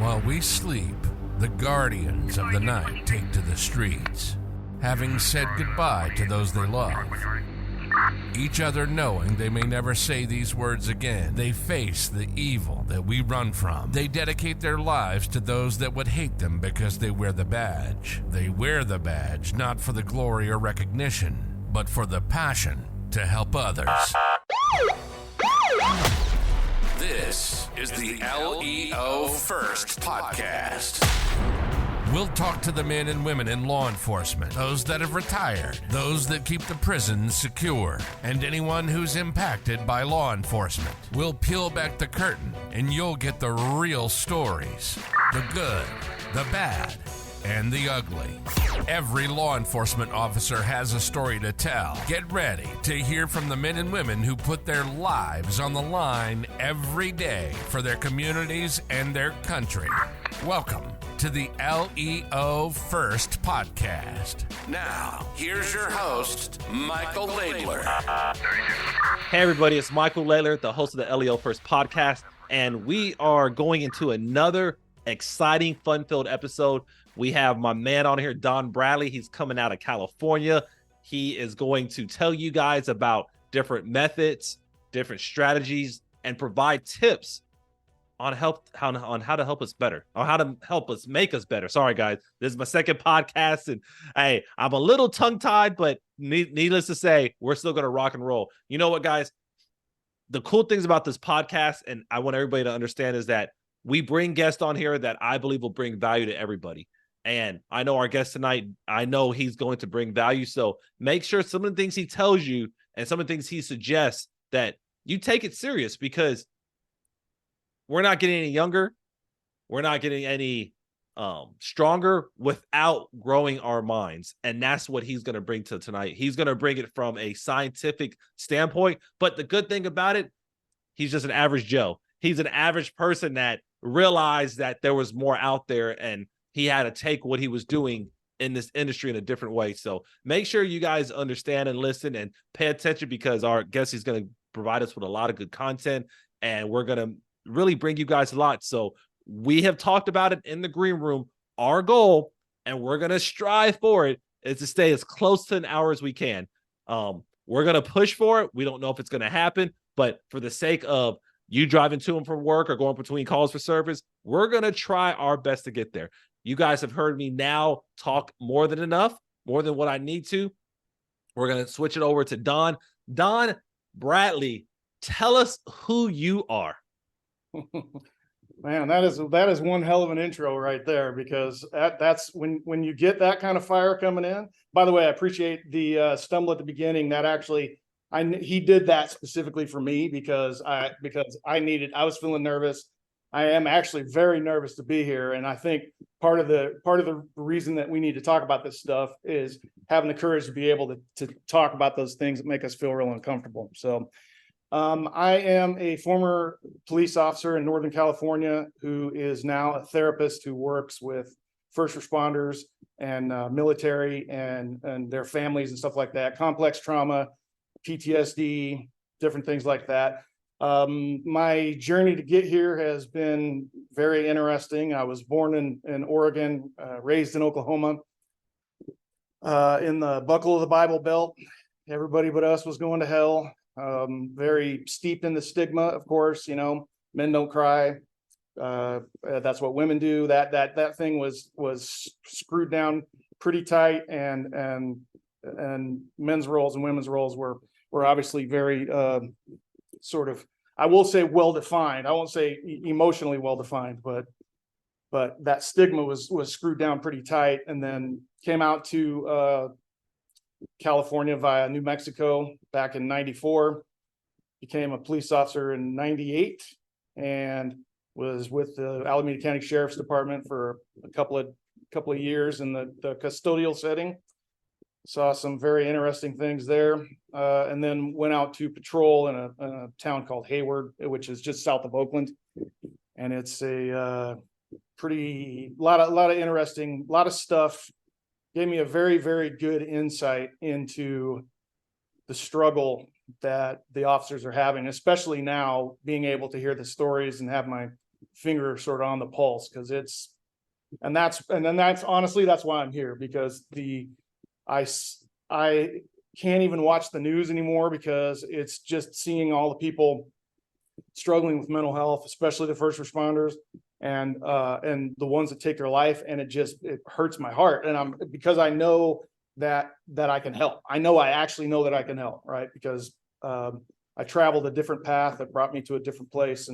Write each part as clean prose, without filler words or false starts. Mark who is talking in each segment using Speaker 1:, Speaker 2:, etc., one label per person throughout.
Speaker 1: While we sleep, the guardians of the night take to the streets, having said goodbye to those they love. Each other knowing they may never say these words again, they face the evil that we run from. They dedicate their lives to those that would hate them because they wear the badge. They wear the badge not for the glory or recognition, but for the passion to help others. This is the LEO First Podcast. We'll talk to the men and women in law enforcement, those that have retired, those that keep the prisons secure, and anyone who's impacted by law enforcement. We'll peel back the curtain, and you'll get the real stories, the good, the bad, and the ugly. Every law enforcement officer has a story to tell. Get ready to hear from the men and women who put their lives on the line every day for their communities and their country. Welcome to the LEO First Podcast. Now, here's your host, Michael Laidler.
Speaker 2: Hey everybody, it's Michael Laidler, the host of the LEO First Podcast, and we are going into another exciting, fun-filled episode. We have my man on here, Donn Bradley. He's coming out of California. He is going to tell you guys about different methods, different strategies, and provide tips on how to help us better, or how to help us make us better. Sorry, guys. This is my second podcast, and hey, I'm a little tongue-tied, but needless to say, we're still going to rock and roll. You know what, guys? The cool things about this podcast, and I want everybody to understand, is that we bring guests on here that I believe will bring value to everybody. And I know our guest tonight, I know he's going to bring value. So make sure some of the things he tells you and some of the things he suggests that you take it serious, because we're not getting any younger. We're not getting any stronger without growing our minds. And that's what he's going to bring to tonight. He's going to bring it from a scientific standpoint. But the good thing about it, he's just an average Joe. He's an average person that realized that there was more out there, and he had to take what he was doing in this industry in a different way. So make sure you guys understand and listen and pay attention, because our guest is going to provide us with a lot of good content, and we're going to really bring you guys a lot. So we have talked about it in the green room. Our goal, and we're going to strive for it, is to stay as close to an hour as we can. We're going to push for it. We don't know if it's going to happen, but for the sake of you driving to and from work or going between calls for service, we're going to try our best to get there. You guys have heard me now talk more than enough, more than what I need to. We're going to switch it over to Donn. Donn Bradley, tell us who you are.
Speaker 3: Man, that is one hell of an intro right there, because that's when you get that kind of fire coming in. By the way, I appreciate the stumble at the beginning. That actually, he did that specifically for me, because I was feeling nervous. I am actually very nervous to be here, and I think part of the reason that we need to talk about this stuff is having the courage to be able to talk about those things that make us feel real uncomfortable. So I am a former police officer in Northern California who is now a therapist who works with first responders and military and their families and stuff like that, complex trauma, PTSD, different things like that. My journey to get here has been very interesting. I was born in Oregon, raised in Oklahoma, in the buckle of the Bible Belt. Everybody but us was going to hell. Very steeped in the stigma, of course. You know, men don't cry. That's what women do. That thing was screwed down pretty tight, and men's roles and women's roles were obviously very sort of, I will say, well defined. I won't say emotionally well defined, but that stigma was screwed down pretty tight. And then came out to California via New Mexico back in '94. Became a police officer in '98, and was with the Alameda County Sheriff's Department for a couple of years in the custodial setting. Saw some very interesting things there, and then went out to patrol in a town called Hayward, which is just south of Oakland, and it's a lot of interesting, lot of stuff. Gave me a very, very good insight into the struggle that the officers are having, especially now being able to hear the stories and have my finger sort of on the pulse, because that's honestly, that's why I'm here, because I can't even watch the news anymore, because it's just seeing all the people struggling with mental health, especially the first responders and the ones that take their life. And it hurts my heart. And because I know that I can help. I actually know that I can help, right? Because I traveled a different path that brought me to a different place.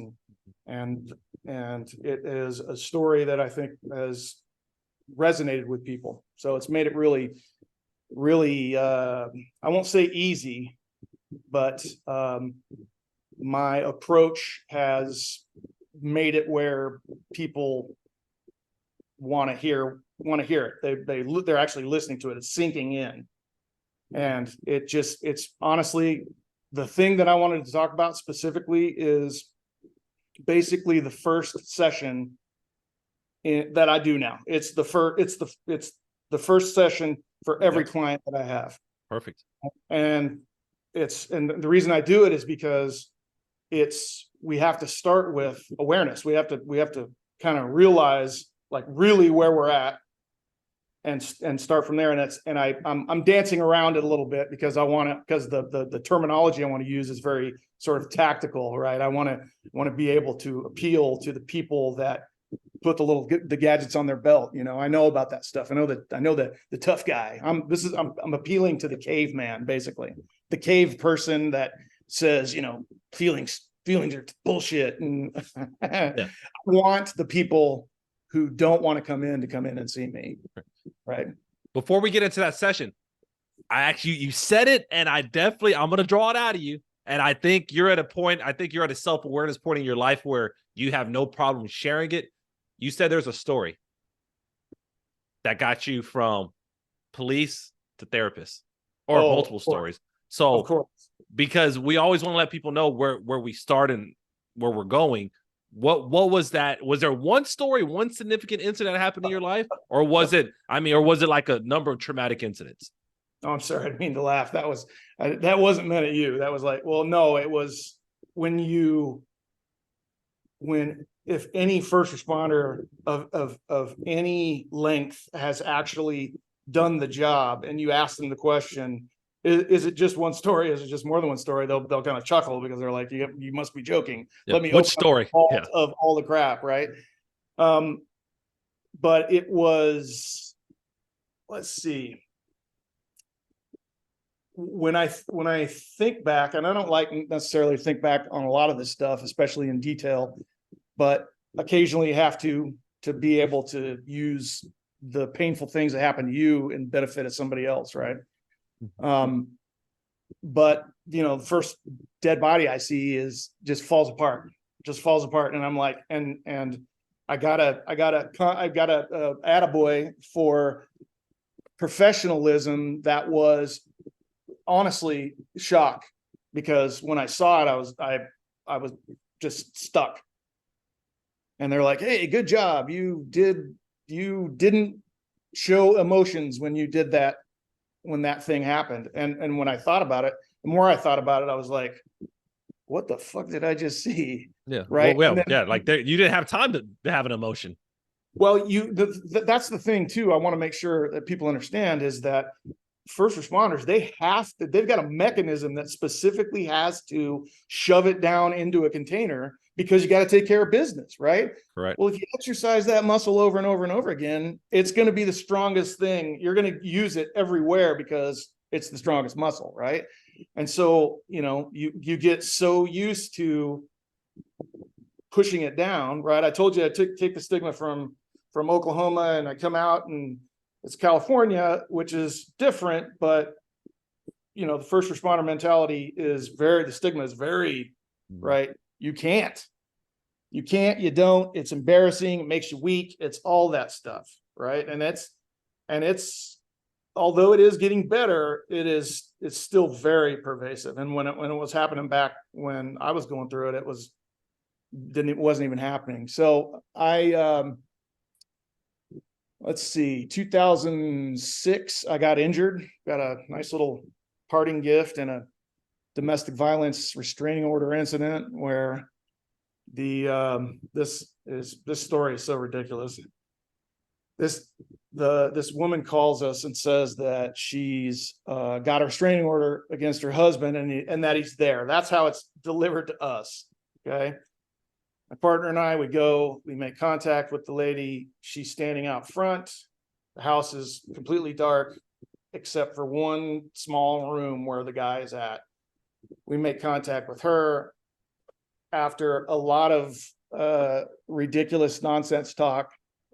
Speaker 3: And it is a story that I think has resonated with people. So it's made it really, really, I won't say easy, but my approach has made it where people want to hear it. They're actually listening to it. It's sinking in. And it's honestly, the thing that I wanted to talk about specifically is basically the first session that I do now. It's the first session for every client that I have.
Speaker 2: Perfect.
Speaker 3: And the reason I do it is because we have to start with awareness. We have to kind of realize like really where we're at and start from there. And I'm dancing around it a little bit because the terminology I want to use is very sort of tactical, right? I want to be able to appeal to the people that put the gadgets on their belt. I know about that stuff. I know that the tough guy. I'm appealing to the caveman, basically the cave person that says, feelings are bullshit. And I want the people who don't want to come in and see me. Right.
Speaker 2: Before we get into that session, you said it, and I'm going to draw it out of you. And I think you're at a self-awareness point in your life where you have no problem sharing it. You said there's a story that got you from police to therapist, or multiple stories. So,
Speaker 3: of course,
Speaker 2: because we always want to let people know where we start and where we're going. What was that? Was there one story, one significant incident that happened in your life, or was it like a number of traumatic incidents?
Speaker 3: Oh, I'm sorry, I didn't mean to laugh. That wasn't meant at you. That was like, well, no, it was if any first responder of any length has actually done the job, and you ask them the question, is it just one story? Is it just more than one story? They'll kind of chuckle, because they're like, you must be joking.
Speaker 2: Yeah.
Speaker 3: Let me
Speaker 2: Which story?
Speaker 3: Of all the crap, right? But it was, let's see. When I think back, and I don't like necessarily think back on a lot of this stuff, especially in detail, but occasionally you have to be able to use the painful things that happen to you in benefit of somebody else, right? But the first dead body I see just falls apart, and I'm like, and I got a attaboy for professionalism that was honestly shock, because when I saw it, I was just stuck. And they're like, hey, good job, you didn't show emotions when you did that, when that thing happened. And when I thought about it, the more I thought about it, I was like, what the fuck did I just see?
Speaker 2: Yeah.
Speaker 3: Right.
Speaker 2: Well, you didn't have time to have an emotion.
Speaker 3: Well, that's the thing too. I want to make sure that people understand is that first responders, they've got a mechanism that specifically has to shove it down into a container, because you got to take care of business, right?
Speaker 2: Correct.
Speaker 3: Well, if you exercise that muscle over and over and over again, it's going to be the strongest thing. You're going to use it everywhere because it's the strongest muscle, right? And so, you get so used to pushing it down, right? I told you I take the stigma from Oklahoma, and I come out and it's California, which is different, but the first responder mentality the stigma is very, right? You can't, you don't, it's embarrassing. It makes you weak. It's all that stuff. Right. And it's, although it is getting better, it's still very pervasive. And when it was happening back when I was going through it, it wasn't even happening. So let's see, 2006, I got injured, got a nice little parting gift in a domestic violence restraining order incident where This story is so ridiculous. This woman calls us and says that she's got a restraining order against her husband and that he's there. That's how it's delivered to us. Okay. My partner and I, we make contact with the lady. She's standing out front. The house is completely dark, except for one small room where the guy is at. We make contact with her. After a lot of ridiculous nonsense talk,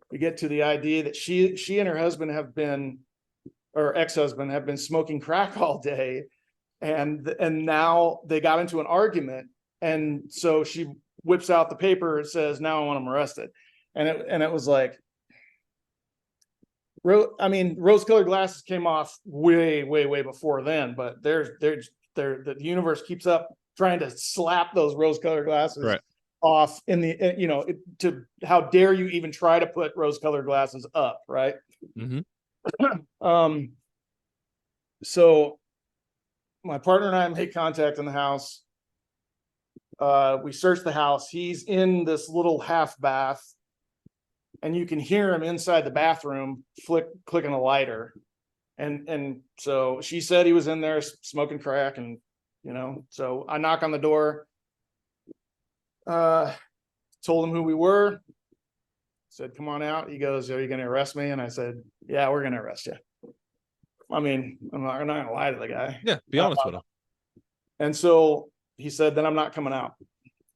Speaker 3: we get to the idea that she and her husband or ex-husband have been smoking crack all day. And now they got into an argument. And so she whips out the paper and says, now I want him arrested. And it was like, rose-colored glasses came off way, way, way before then, but the universe keeps up trying to slap those rose-colored glasses off in the, to how dare you even try to put rose-colored glasses up, right? Mm-hmm. So my partner and I make contact in the house. We search the house. He's in this little half bath, and you can hear him inside the bathroom clicking a lighter. And so she said he was in there smoking crack, and so I knock on the door, told him who we were, said, come on out. He goes, are you going to arrest me? And I said, yeah, we're going to arrest you. I mean, I'm not going to lie to the guy.
Speaker 2: Yeah, be honest with him.
Speaker 3: And so he said, then I'm not coming out.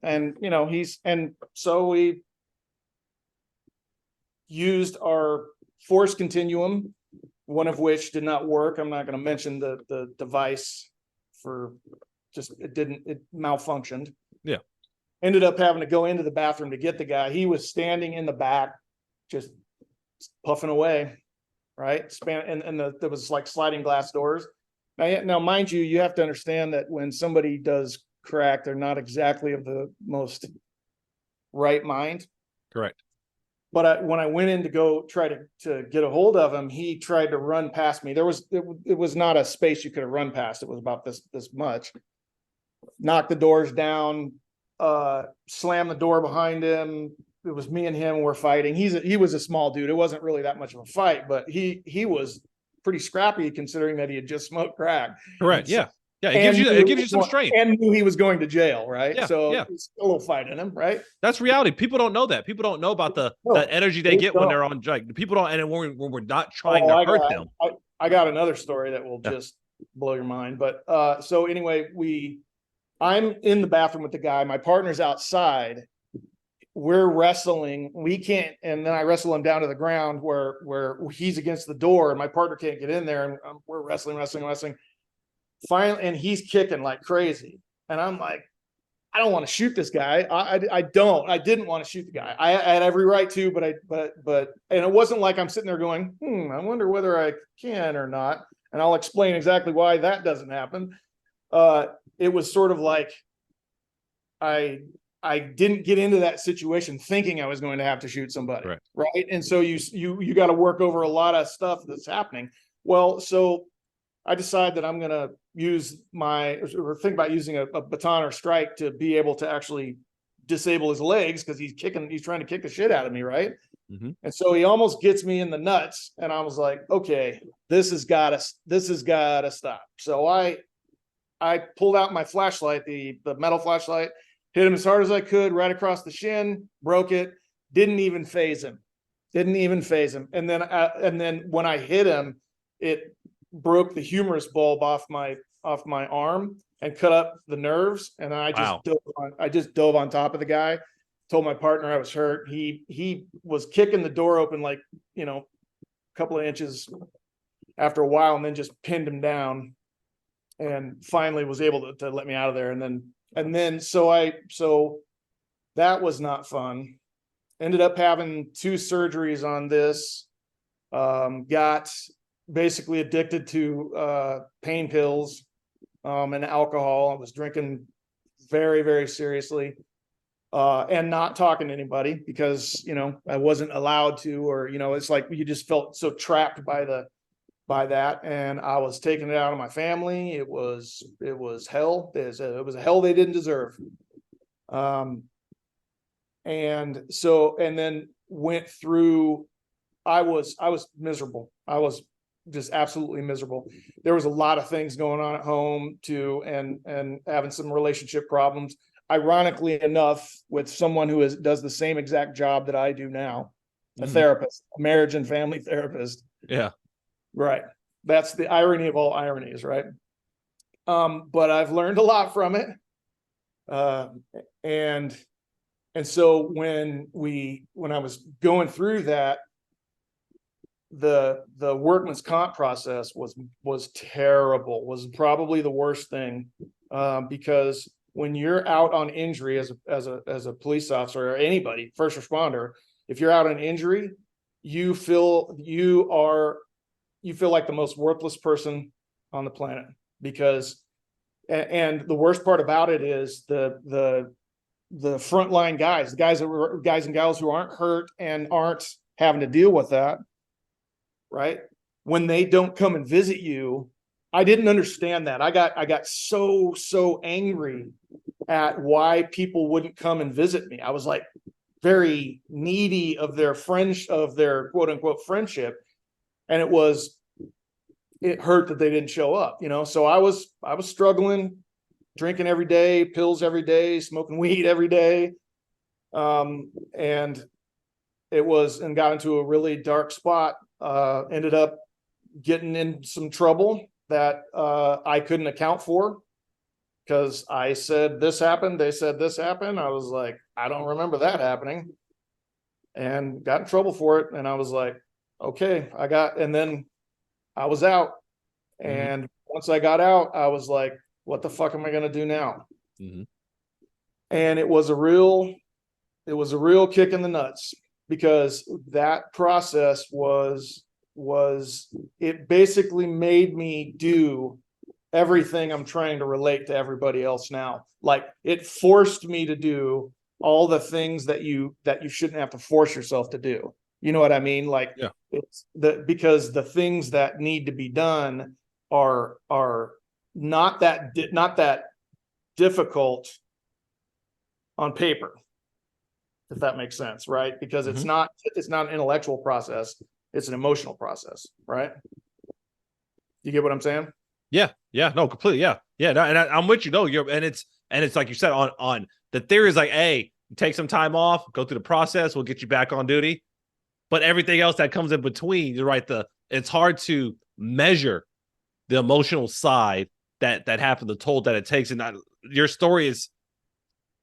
Speaker 3: And, so we used our force continuum, one of which did not work. I'm not going to mention the device it malfunctioned. Yeah. Ended up having to go into the bathroom to get the guy. He was standing in the back, just puffing away. Right. There was like sliding glass doors. Now, mind you, you have to understand that when somebody does crack, they're not exactly of the most right mind.
Speaker 2: Correct.
Speaker 3: But when I went in to go try to get a hold of him, he tried to run past me. It was not a space you could have run past. It was about this much. Knocked the doors down, slammed the door behind him. It was me and him. We're fighting. He was a small dude. It wasn't really that much of a fight, but he was pretty scrappy considering that he had just smoked crack.
Speaker 2: Correct. Yeah. Yeah. It gives you some strength.
Speaker 3: And knew he was going to jail. Right.
Speaker 2: Yeah,
Speaker 3: so it's a little fight in him. Right.
Speaker 2: That's reality. People don't know that. People don't know about the energy they get when they're on drug. People don't. And when we're not trying to hurt them.
Speaker 3: I got another story that will just blow your mind. But so anyway, I'm in the bathroom with the guy. My partner's outside. We're wrestling. We can't, and then I wrestle him down to the ground where he's against the door, and my partner can't get in there, and we're wrestling. Finally, and he's kicking like crazy, and I'm like, I don't want to shoot this guy. I didn't want to shoot the guy. I had every right to, but and it wasn't like I'm sitting there going, I wonder whether I can or not, and I'll explain exactly why that doesn't happen. It was sort of like I didn't get into that situation thinking I was going to have to shoot somebody. Right. And so you got to work over a lot of stuff that's happening. Well, so I decide that I'm going to think about using a baton or strike to be able to actually disable his legs, because he's trying to kick the shit out of me. Right. Mm-hmm. And so he almost gets me in the nuts, and I was like, okay, this has got to stop. So I pulled out my flashlight, the metal flashlight, hit him as hard as I could, right across the shin, broke it, didn't even phase him. And then when I hit him, it broke the humerus bulb off my arm and cut up the nerves. And I just dove on top of the guy, told my partner I was hurt. He was kicking the door open like, a couple of inches after a while, and then just pinned him down, and finally was able to let me out of there. And then so that was not fun. Ended up having 2 surgeries on this. Got basically addicted to pain pills and alcohol. I was drinking very, very seriously, and not talking to anybody because I wasn't allowed to, or it's like you just felt so trapped by that, and I was taking it out on my family. It was hell. It was a hell they didn't deserve. And so, and then went through, I was miserable. I was just absolutely miserable. There was a lot of things going on at home too, and having some relationship problems. Ironically enough, with someone who does the same exact job that I do now, a therapist, a marriage and family therapist.
Speaker 2: Yeah.
Speaker 3: Right. That's the irony of all ironies, right? But I've learned a lot from it. And so when I was going through that, the workman's comp process was terrible, was probably the worst thing, because when you're out on injury as a police officer or anybody, first responder, if you're out on injury, you feel like the most worthless person on the planet, because, and the worst part about it is the frontline guys, the guys and gals who aren't hurt and aren't having to deal with that, right? When they don't come and visit you, I didn't understand that. I got so angry at why people wouldn't come and visit me. I was like very needy of their quote unquote friendship. And it hurt that they didn't show up, So I was struggling, drinking every day, pills every day, smoking weed every day. And got into a really dark spot, ended up getting in some trouble that I couldn't account for, because I said this happened, they said this happened. I was like, I don't remember that happening, and got in trouble for it. And I was like, okay, and then I was out. And once I got out, I was like, what the fuck am I going to do now? And it was a real kick in the nuts, because that process it basically made me do everything I'm trying to relate to everybody else now. Like, it forced me to do all the things that you shouldn't have to force yourself to do. You know what I mean? Like, yeah. Because the things that need to be done are not that difficult on paper, if that makes sense, right? Because it's not an intellectual process, it's an emotional process, right? You get what I'm saying?
Speaker 2: Yeah, no, completely, yeah, no, and I'm with you. No, and it's like you said on the theory is like, hey, take some time off, go through the process, we'll get you back on duty. But everything else that comes in between, you're right. It's hard to measure the emotional side that happened, the toll that it takes. And your story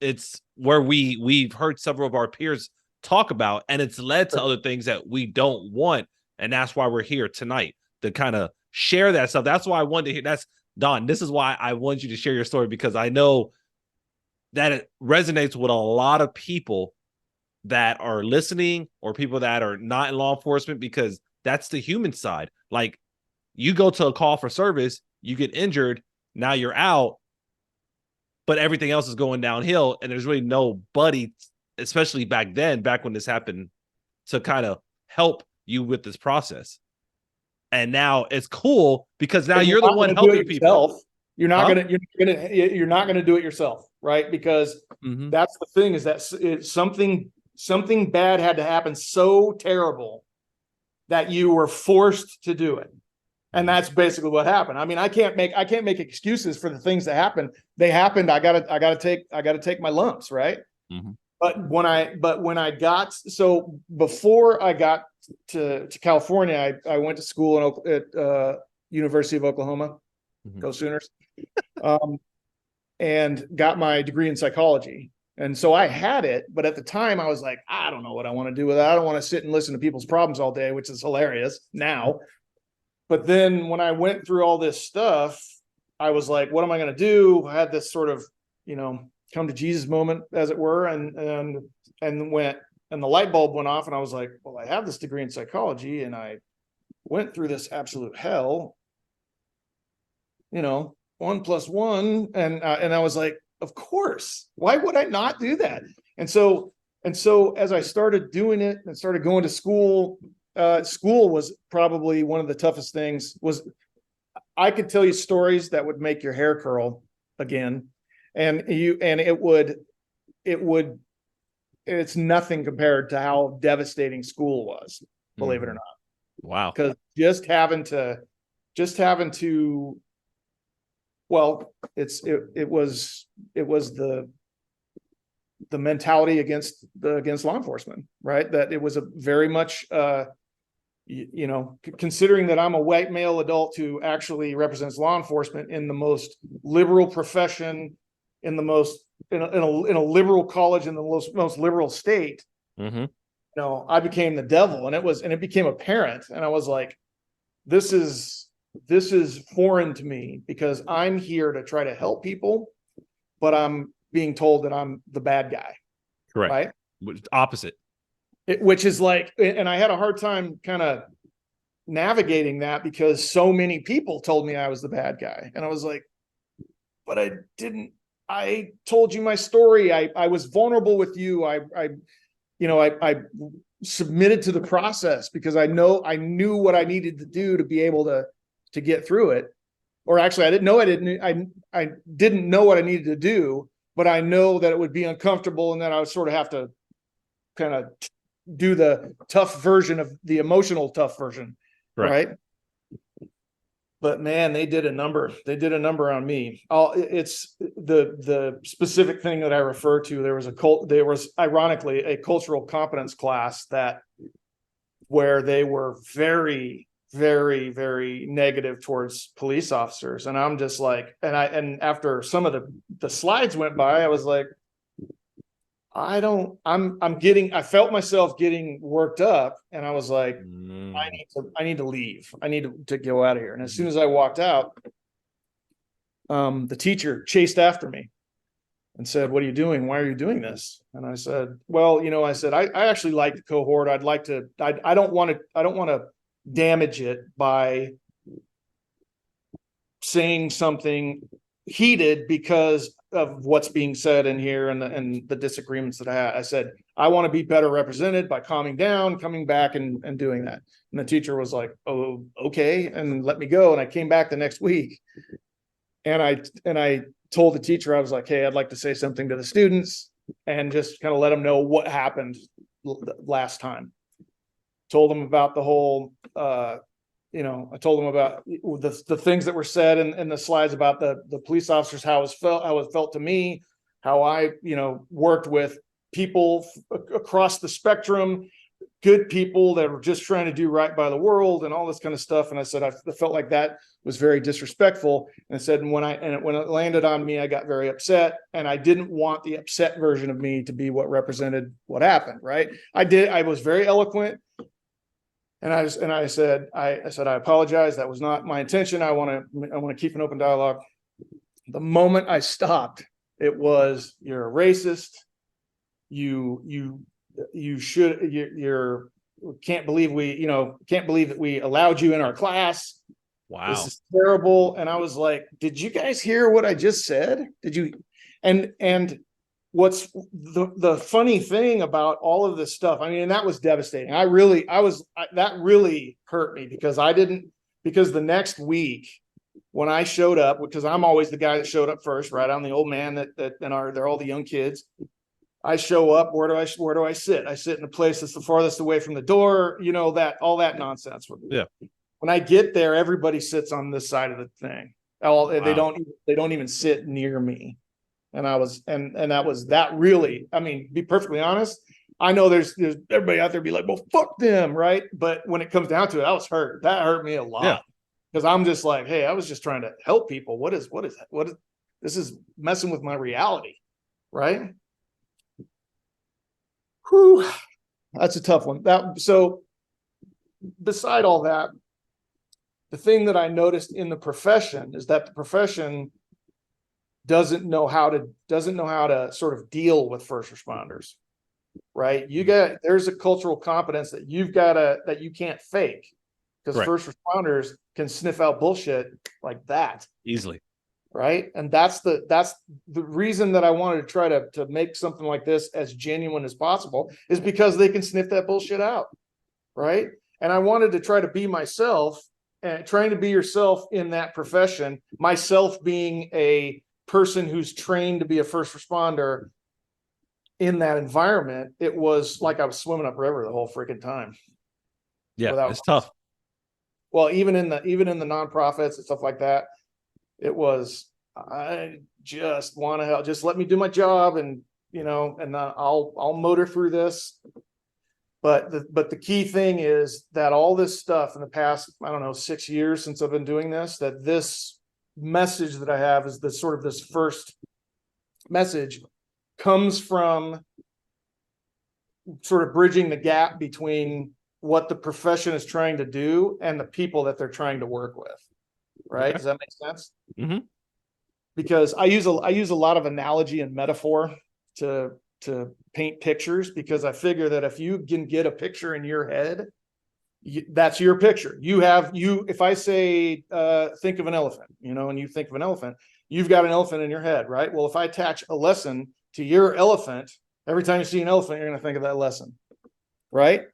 Speaker 2: it's where we've heard several of our peers talk about, and it's led to other things that we don't want. And that's why we're here tonight, to kind of share that stuff. That's why I wanted to hear. That's Donn. This is why I want you to share your story, because I know that it resonates with a lot of people that are listening, or people that are not in law enforcement, because that's the human side. Like, you go to a call for service, you get injured, now you're out, but everything else is going downhill, and there's really nobody, especially back when this happened, to kind of help you with this process. And now it's cool, because now you're the one helping people.
Speaker 3: You're not gonna do it yourself, right? Because that's the thing, is that something bad had to happen so terrible that you were forced to do it. And that's basically what happened. I mean, I can't make excuses for the things that happened. They happened. I gotta take my lumps, right? But when I got, so before I got to California, I went to school at University of Oklahoma, go Sooners, and got my degree in psychology. And so I had it, but at the time I was like, I don't know what I want to do with it. I don't want to sit and listen to people's problems all day, which is hilarious now. But then when I went through all this stuff, I was like, what am I going to do? I had this sort of, come to Jesus moment, as it were. And the light bulb went off, and I was like, well, I have this degree in psychology, and I went through this absolute hell, 1 + 1. And I was like, of course, why would I not do that? And so as I started doing it and started going to school, school was probably one of the toughest things. I could tell you stories that would make your hair curl again. And it would it's nothing compared to how devastating school was, believe it or not.
Speaker 2: Wow.
Speaker 3: Because just having to, well, it was the mentality against law enforcement, right? That it was a very much, considering that I'm a white male adult who actually represents law enforcement in the most liberal profession, in a liberal college in the most liberal state, I became the devil, and it became apparent, and I was like, this is foreign to me, because I'm here to try to help people, but I'm being told that I'm the bad guy.
Speaker 2: Correct.
Speaker 3: Right?
Speaker 2: Opposite.
Speaker 3: Which is like, and I had a hard time kind of navigating that, because so many people told me I was the bad guy, and I was like, but I told you my story. I was vulnerable with you. I submitted to the process because I knew what I needed to do to be able to get through it. Or actually, I didn't know what I needed to do, but I know that it would be uncomfortable, and that I would sort of have to kind of do the tough version of the emotional tough version. Right. But man, they did a number on me. It's the specific thing that I refer to. There was ironically a cultural competence class where they were very, very, very negative towards police officers. And I'm just like, and after some of the slides went by, I was like, I felt myself getting worked up, and I was like, I need to leave. I need to go out of here. And as soon as I walked out, the teacher chased after me and said, "What are you doing? Why are you doing this?" And I said, "Well, I actually like the cohort. I don't want to damage it by saying something heated because of what's being said in here and the disagreements that I had." I said, "I want to be better represented by calming down, coming back and doing that." And the teacher was like, "Oh, okay," and let me go. And I came back the next week, and I told the teacher, I was like, "Hey, I'd like to say something to the students," and just kind of let them know what happened last time. Told them about the whole, I told them about the things that were said in the slides about the police officers, how it felt to me, how I, worked with people across the spectrum, good people that were just trying to do right by the world and all this kind of stuff. And I said, I felt like that was very disrespectful. And I said, when it landed on me, I got very upset, and I didn't want the upset version of me to be what represented what happened. Right. I was very eloquent. And I said, I apologize. That was not my intention. I want to keep an open dialogue. The moment I stopped, it was, "You're a racist. You can't believe that we allowed you in our class.
Speaker 2: Wow.
Speaker 3: This is terrible." And I was like, "Did you guys hear what I just said? Did you?" And what's the funny thing about all of this stuff, and that was devastating. That really hurt me, because the next week when I showed up, because I'm always the guy that showed up first, right? I'm the old man they're all the young kids. I show up. Where do I sit? I sit in a place that's the farthest away from the door, all that nonsense.
Speaker 2: Yeah.
Speaker 3: When I get there, everybody sits on this side of the thing.
Speaker 2: Wow.
Speaker 3: They don't even sit near me. And I was, and that really, be perfectly honest, I know there's everybody out there be like, "Well, fuck them," right? But when it comes down to it, I was hurt. That hurt me a lot, because I'm just like, hey, I was just trying to help people. What is this is messing with my reality, right? Whew, that's a tough one. So beside all that, the thing that I noticed in the profession is that the profession doesn't know how to sort of deal with first responders, right? There's a cultural competence that that you can't fake, because first responders can sniff out bullshit like that
Speaker 2: easily,
Speaker 3: right? And that's the reason that I wanted to try to make something like this as genuine as possible, is because they can sniff that bullshit out, right? And I wanted to try to be myself, and trying to be yourself in that profession, myself being a person who's trained to be a first responder, in that environment, it was like I was swimming upriver the whole freaking time.
Speaker 2: Yeah, it's tough.
Speaker 3: Well, even in the nonprofits and stuff like that, it was, I just want to help. Just let me do my job, and and I'll motor through this. But the key thing is that all this stuff in the past, I don't know, 6 years since I've been doing this, that this message that I have is this sort of this first message comes from sort of bridging the gap between what the profession is trying to do and the people that they're trying to work with. Right? Okay. Does that make sense?
Speaker 2: Mm-hmm.
Speaker 3: Because I use a lot of analogy and metaphor to paint pictures, because I figure that if you can get a picture in your head, that's your picture. If I say, think of an elephant, and you think of an elephant, you've got an elephant in your head, right? Well, if I attach a lesson to your elephant, every time you see an elephant, you're going to think of that lesson, right?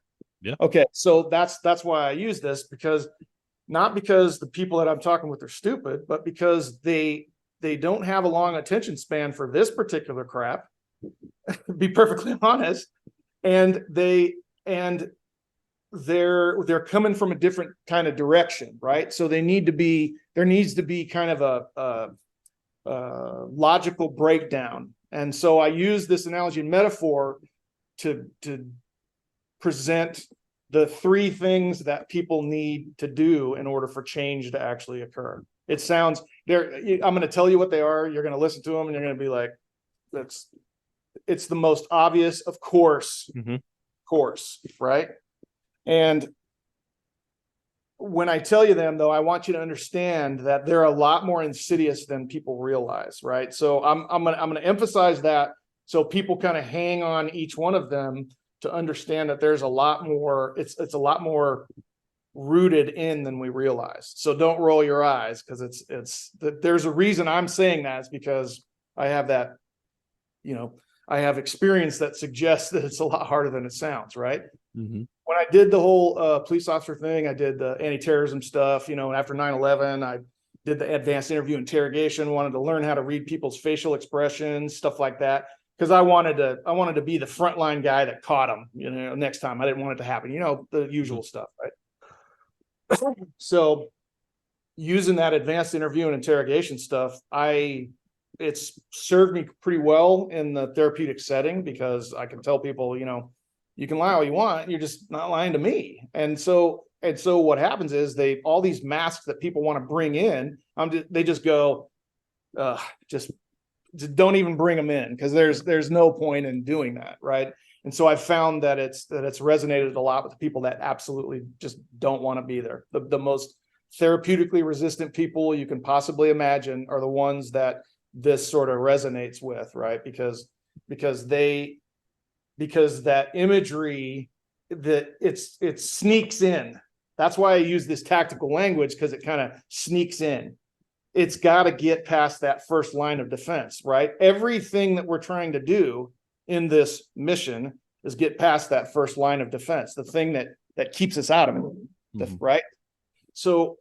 Speaker 2: Yeah.
Speaker 3: Okay. So that's why I use this, because not because the people that I'm talking with are stupid, but because they don't have a long attention span for this particular crap, be perfectly honest. And they're coming from a different kind of direction, right? So there needs to be kind of a logical breakdown. And so I use this analogy and metaphor to present the three things that people need to do in order for change to actually occur. It sounds I'm going to tell you what they are. You're going to listen to them and you're going to be like, it's the most obvious, of course, right? And when I tell you them, though, I want you to understand that they're a lot more insidious than people realize, right? So I'm gonna emphasize that, so people kind of hang on each one of them to understand that there's a lot more. It's a lot more rooted in than we realize. So don't roll your eyes, because there's a reason I'm saying that. Is because I have that, I have experience that suggests that it's a lot harder than it sounds, right?
Speaker 2: Mm-hmm.
Speaker 3: When I did the whole police officer thing, I did the anti-terrorism stuff, after 9/11, I did the advanced interview interrogation, wanted to learn how to read people's facial expressions, stuff like that. Because I wanted to be the frontline guy that caught them, next time. I didn't want it to happen, the usual stuff, right? So using that advanced interview and interrogation stuff, it's served me pretty well in the therapeutic setting, because I can tell people, you can lie all you want, you're just not lying to me. And so what happens is all these masks that people want to bring in, they just go, just don't even bring them in, because there's no point in doing that, right? And so I've found that it's resonated a lot with the people that absolutely just don't want to be there. The most therapeutically resistant people you can possibly imagine are the ones that this sort of resonates with, right? Because that imagery, that it sneaks in. That's why I use this tactical language, because it kind of sneaks in. It's got to get past that first line of defense, right? Everything that we're trying to do in this mission is get past that first line of defense, the thing that keeps us out of it, right? So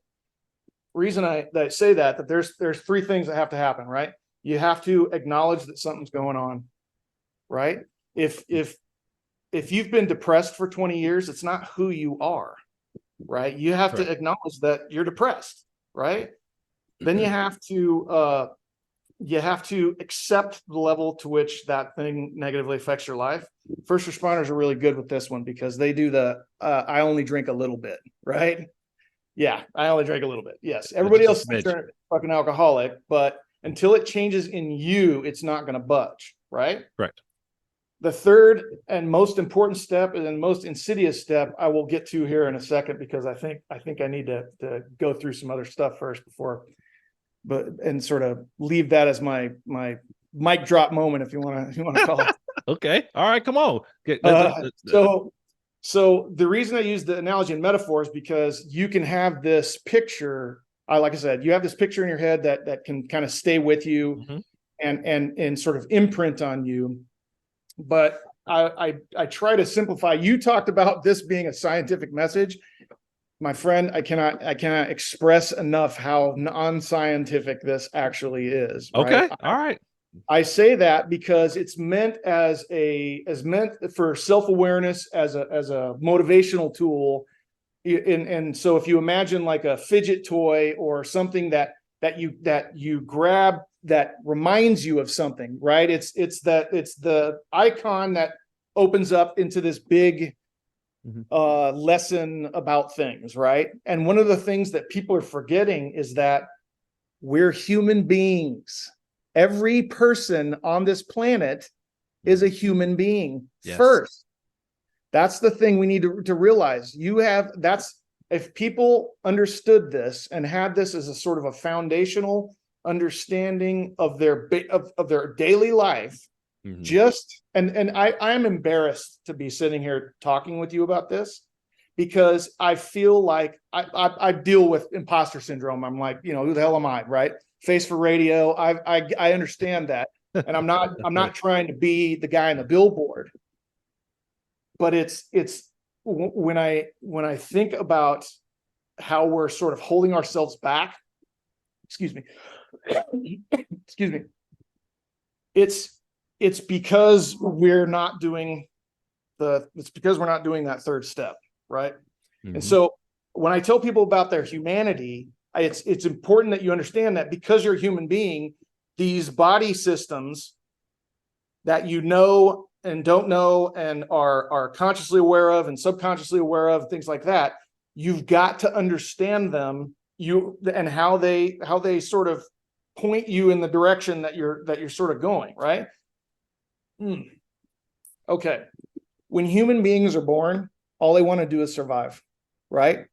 Speaker 3: reason I say that there's three things that have to happen, right? You have to acknowledge that something's going on, right? If you've been depressed for 20 years, it's not who you are, right? You have to acknowledge that you're depressed, right? Then you have to accept the level to which that thing negatively affects your life. First responders are really good with this one, because they do I only drink a little bit, right? Yeah, I only drink a little bit. Yes, everybody else is fucking alcoholic, but until it changes in you, it's not going to budge, right?
Speaker 2: Correct.
Speaker 3: The third and most important step, and then most insidious step, I will get to here in a second, because I think I need to go through some other stuff first and sort of leave that as my mic drop moment, if you want to call it.
Speaker 2: Okay. All right. Come on.
Speaker 3: So the reason I use the analogy and metaphor is because you can have this picture. Like I said, you have this picture in your head that can kind of stay with you, and sort of imprint on you. But I try to simplify. You talked about this being a scientific message. My friend, I cannot express enough how non-scientific this actually is.
Speaker 2: Okay.
Speaker 3: Right?
Speaker 2: All right.
Speaker 3: I say that because it's meant meant for self-awareness, as a motivational tool. And so if you imagine like a fidget toy or something that you grab that reminds you of something, right? It's the icon that opens up into this big lesson about things, right? And one of the things that people are forgetting is that we're human beings. Every person on this planet is a human being first. That's the thing we need to realize. If people understood this and had this as a sort of a foundational understanding of their daily life, I am embarrassed to be sitting here talking with you about this, because I feel like I deal with imposter syndrome. I'm like, who the hell am I, right? Face for radio. I understand that, and I'm not trying to be the guy on the billboard. But it's when I think about how we're sort of holding ourselves back, excuse me, it's because we're not doing that third step, right? And so when I tell people about their humanity, it's important that you understand that because you're a human being, these body systems that and don't know and are consciously aware of and subconsciously aware of, things like that, you've got to understand them, and how they sort of point you in the direction that you're sort of going, right? Okay. When human beings are born, all they want to do is survive, right?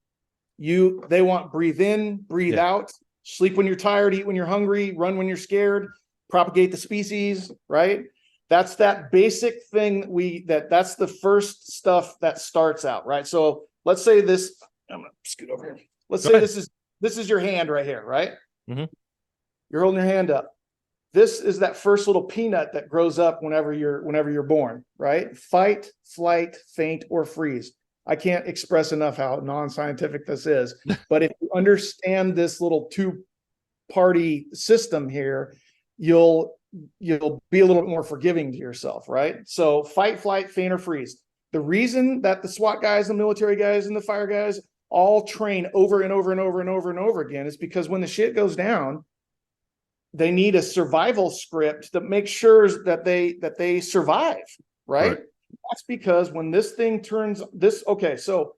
Speaker 3: They want breathe in, breathe out, sleep when you're tired, eat when you're hungry, run when you're scared, propagate the species, right? That's that basic thing that's the first stuff that starts out, right? So let's say this, I'm gonna scoot over here. Let's say this is your hand right here, right? You're holding your hand up. This is that first little peanut that grows up whenever you're born, right? Fight, flight, faint, or freeze. I can't express enough how non-scientific this is, but if you understand this little two-party system here, you'll be a little bit more forgiving to yourself, right? So fight, flight, faint, or freeze. The reason that the SWAT guys, the military guys, and the fire guys all train over and over and over and over and over again is because when the shit goes down, they need a survival script that makes sure that they survive, right? That's because when this thing turns so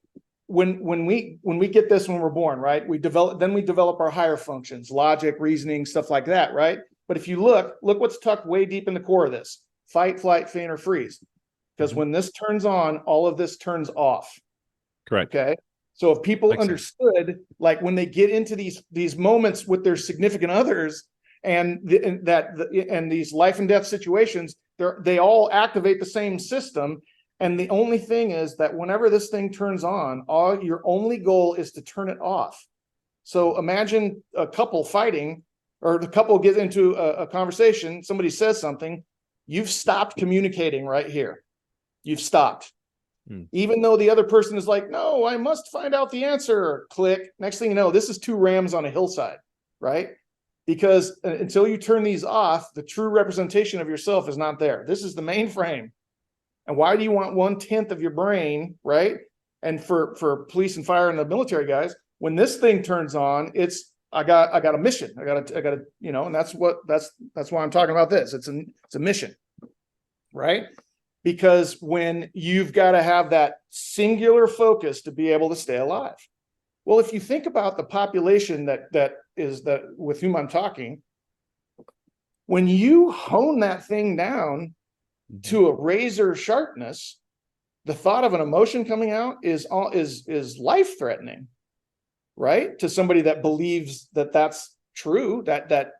Speaker 3: when we get this when we're born, right? We develop our higher functions, logic, reasoning, stuff like that, right? But if you look what's tucked way deep in the core of this: fight, flight, faint, or freeze. Because when this turns on, all of this turns off.
Speaker 2: Correct.
Speaker 3: Okay. So if people
Speaker 2: Makes
Speaker 3: understood, like when they get into these moments with their significant others and these life and death situations, they all activate the same system. And the only thing is that whenever this thing turns on, your only goal is to turn it off. So imagine a couple fighting, or the couple gets into a conversation, somebody says something, you've stopped communicating right here. You've stopped. Even though the other person is like, no, I must find out the answer. Click. Next thing you know, this is two rams on a hillside, right? Because until you turn these off, the true representation of yourself is not there. This is the mainframe. And why do you want 1/10 of your brain, right? And for police and fire and the military guys, when this thing turns on, I got a mission. I got to, and that's why I'm talking about this. It's a mission, right? Because when you've got to have that singular focus to be able to stay alive. Well, if you think about the population that with whom I'm talking, when you hone that thing down to a razor sharpness, the thought of an emotion coming out is life threatening, right? To somebody that believes that that's true, that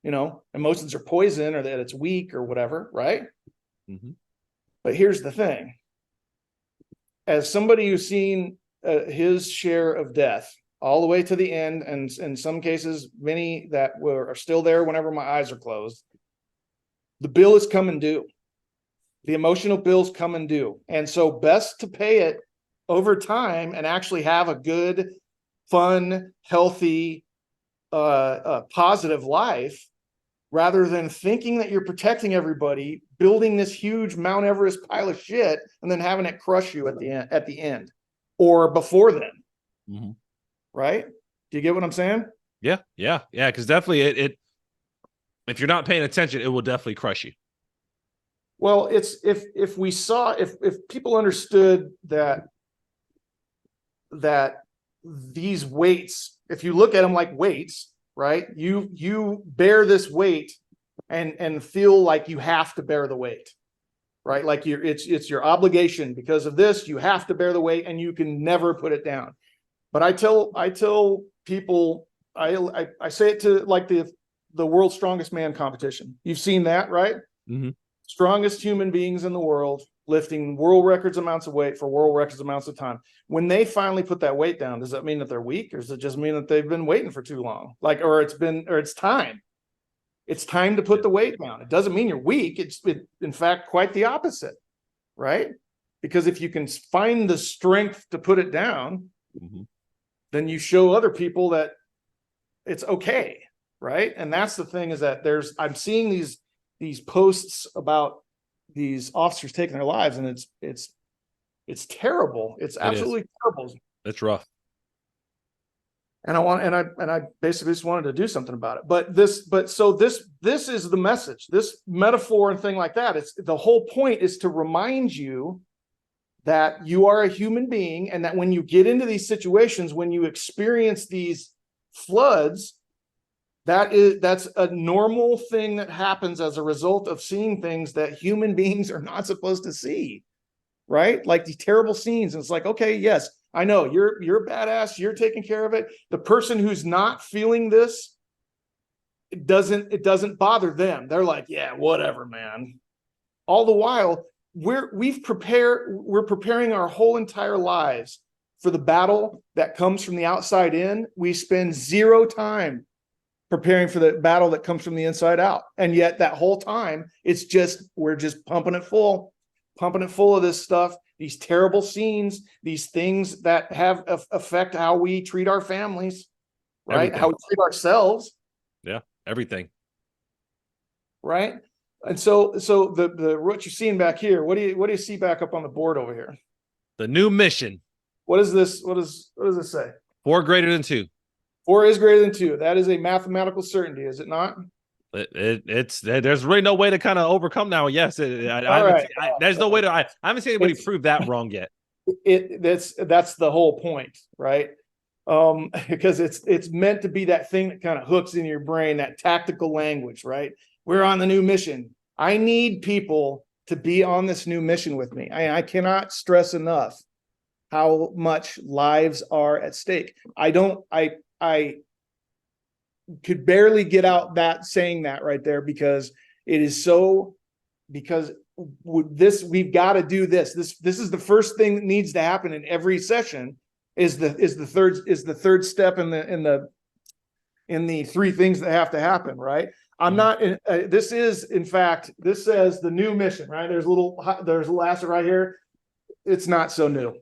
Speaker 3: emotions are poison, or that it's weak or whatever, right? But here's the thing. As somebody who's seen his share of death all the way to the end, and in some cases, many that are still there whenever my eyes are closed, the bill is coming due. The emotional bill's coming due. And so best to pay it over time and actually have a good, fun, healthy, positive life rather than thinking that you're protecting everybody, building this huge Mount Everest pile of shit, and then having it crush you at the end or before then.
Speaker 2: Mm-hmm.
Speaker 3: Right? Do you get what I'm saying?
Speaker 2: Yeah. Because definitely it if you're not paying attention, it will definitely crush you.
Speaker 3: Well, it's if people understood that these weights, if you look at them like weights, right? You bear this weight and feel like you have to bear the weight, right? Like it's your obligation because of this, you have to bear the weight and you can never put it down. But I tell people, I say it to like the world's strongest man competition. You've seen that, right?
Speaker 2: Mm-hmm.
Speaker 3: Strongest human beings in the world, lifting world records amounts of weight for world records amounts of time. When they finally put that weight down, does that mean that they're weak, or does it just mean that they've been waiting for too long? Or it's time. It's time to put the weight down. It doesn't mean you're weak. It's in fact quite the opposite, right? Because if you can find the strength to put it down,
Speaker 2: mm-hmm.
Speaker 3: then you show other people that it's okay, right? And that's the thing, is that I'm seeing these posts about these officers taking their lives, and it's terrible. It's absolutely terrible.
Speaker 2: It's rough.
Speaker 3: And I basically just wanted to do something about it. This is the message. This metaphor and thing like that. It's the whole point is to remind you that you are a human being, and that when you get into these situations, when you experience these floods, that's a normal thing that happens as a result of seeing things that human beings are not supposed to see, right? Like these terrible scenes. And it's like, okay, yes, I know you're a badass. You're taking care of it. The person who's not feeling this, it doesn't bother them. They're like, yeah, whatever, man. All the while, we're preparing our whole entire lives for the battle that comes from the outside in. We spend zero time preparing for the battle that comes from the inside out. And yet that whole time, we're just pumping it full of this stuff, these terrible scenes, these things that have affect how we treat our families, right? Everything. How we treat ourselves.
Speaker 2: Yeah, everything.
Speaker 3: Right. And so the what you're seeing back here, what do you see back up on the board over here?
Speaker 2: The new mission.
Speaker 3: What is this? What does it say?
Speaker 2: 4 greater than 2.
Speaker 3: 4 is greater than 2. That is a mathematical certainty, is it not?
Speaker 2: It's there's really no way to kind of overcome now. Yes, there's no way to. I haven't seen anybody prove that wrong yet.
Speaker 3: That's the whole point, right? Because it's meant to be that thing that kind of hooks in your brain, that tactical language, right? We're on the new mission. I need people to be on this new mission with me. I cannot stress enough how much lives are at stake. I could barely get out that saying that right there, because we've got to do this. This is the first thing that needs to happen in every session, is the third step in the 3 things that have to happen, right? I'm not this is, in fact, this says the new mission, right? There's a little asterisk right here. It's not so new.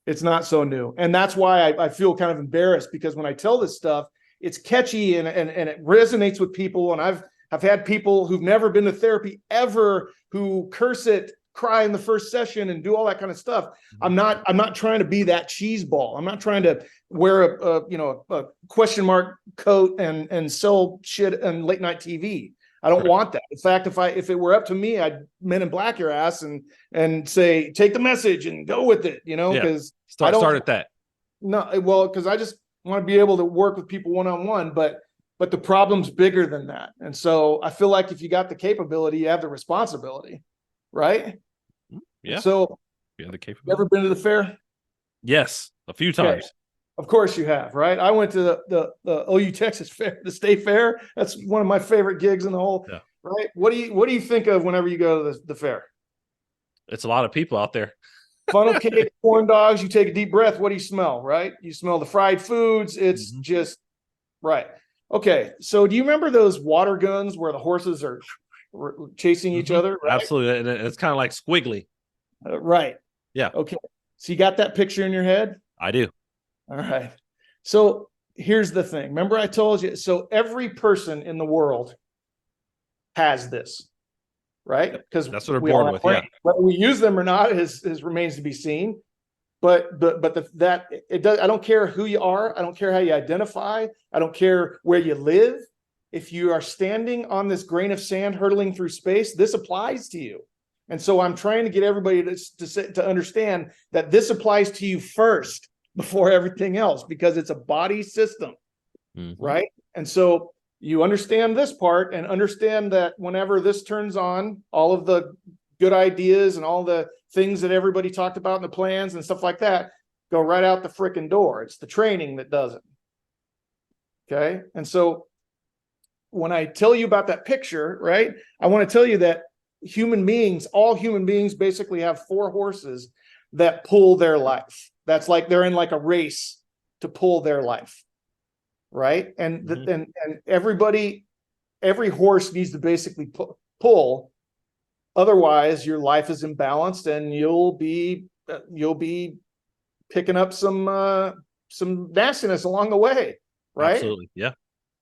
Speaker 3: It's not so new. And that's why I feel kind of embarrassed, because when I tell this stuff, it's catchy and it resonates with people. And I've had people who've never been to therapy ever, who curse it, cry in the first session, and do all that kind of stuff. I'm not trying to be that cheese ball. I'm not trying to wear a question mark coat and sell shit on late night TV. I don't want that. In fact, if it were up to me, I'd Men in Black your ass and say, take the message and go with it, because
Speaker 2: start at that.
Speaker 3: No, well, because I just want to be able to work with people one-on-one, but the problem's bigger than that. And so I feel like if you got the capability, you have the responsibility, right?
Speaker 2: Yeah.
Speaker 3: So
Speaker 2: you have the capability.
Speaker 3: You ever been to the fair?
Speaker 2: Yes, a few times.
Speaker 3: Okay. Of course you have, right? I went to the OU Texas Fair, the State Fair. That's one of my favorite gigs in the whole. Yeah. Right? What do you think of whenever you go to the fair?
Speaker 2: It's a lot of people out there.
Speaker 3: Funnel cake, corn dogs. You take a deep breath. What do you smell? Right? You smell the fried foods. It's just right. Okay. So do you remember those water guns where the horses are chasing each other? Right?
Speaker 2: Absolutely, and it's kind of like squiggly.
Speaker 3: Right.
Speaker 2: Yeah.
Speaker 3: Okay. So you got that picture in your head?
Speaker 2: I do.
Speaker 3: All right. So here's the thing. Remember I told you, so every person in the world has this, right? Because
Speaker 2: that's what they're born with. Yeah.
Speaker 3: Whether we use them or not is remains to be seen. But it does. I don't care who you are. I don't care how you identify. I don't care where you live. If you are standing on this grain of sand hurtling through space, this applies to you. And so I'm trying to get everybody to understand that this applies to you first before everything else, because it's a body system, right? And so you understand this part and understand that whenever this turns on, all of the good ideas and all the things that everybody talked about in the plans and stuff like that go right out the frickin' door. It's the training that does it. Okay. And so when I tell you about that picture, right, I want to tell you that all human beings basically have 4 horses that pull their life. That's like they're in like a race to pull their life. Right. And and every horse needs to basically pull. Otherwise, your life is imbalanced, and you'll be picking up some nastiness along the way, right?
Speaker 2: Absolutely, yeah.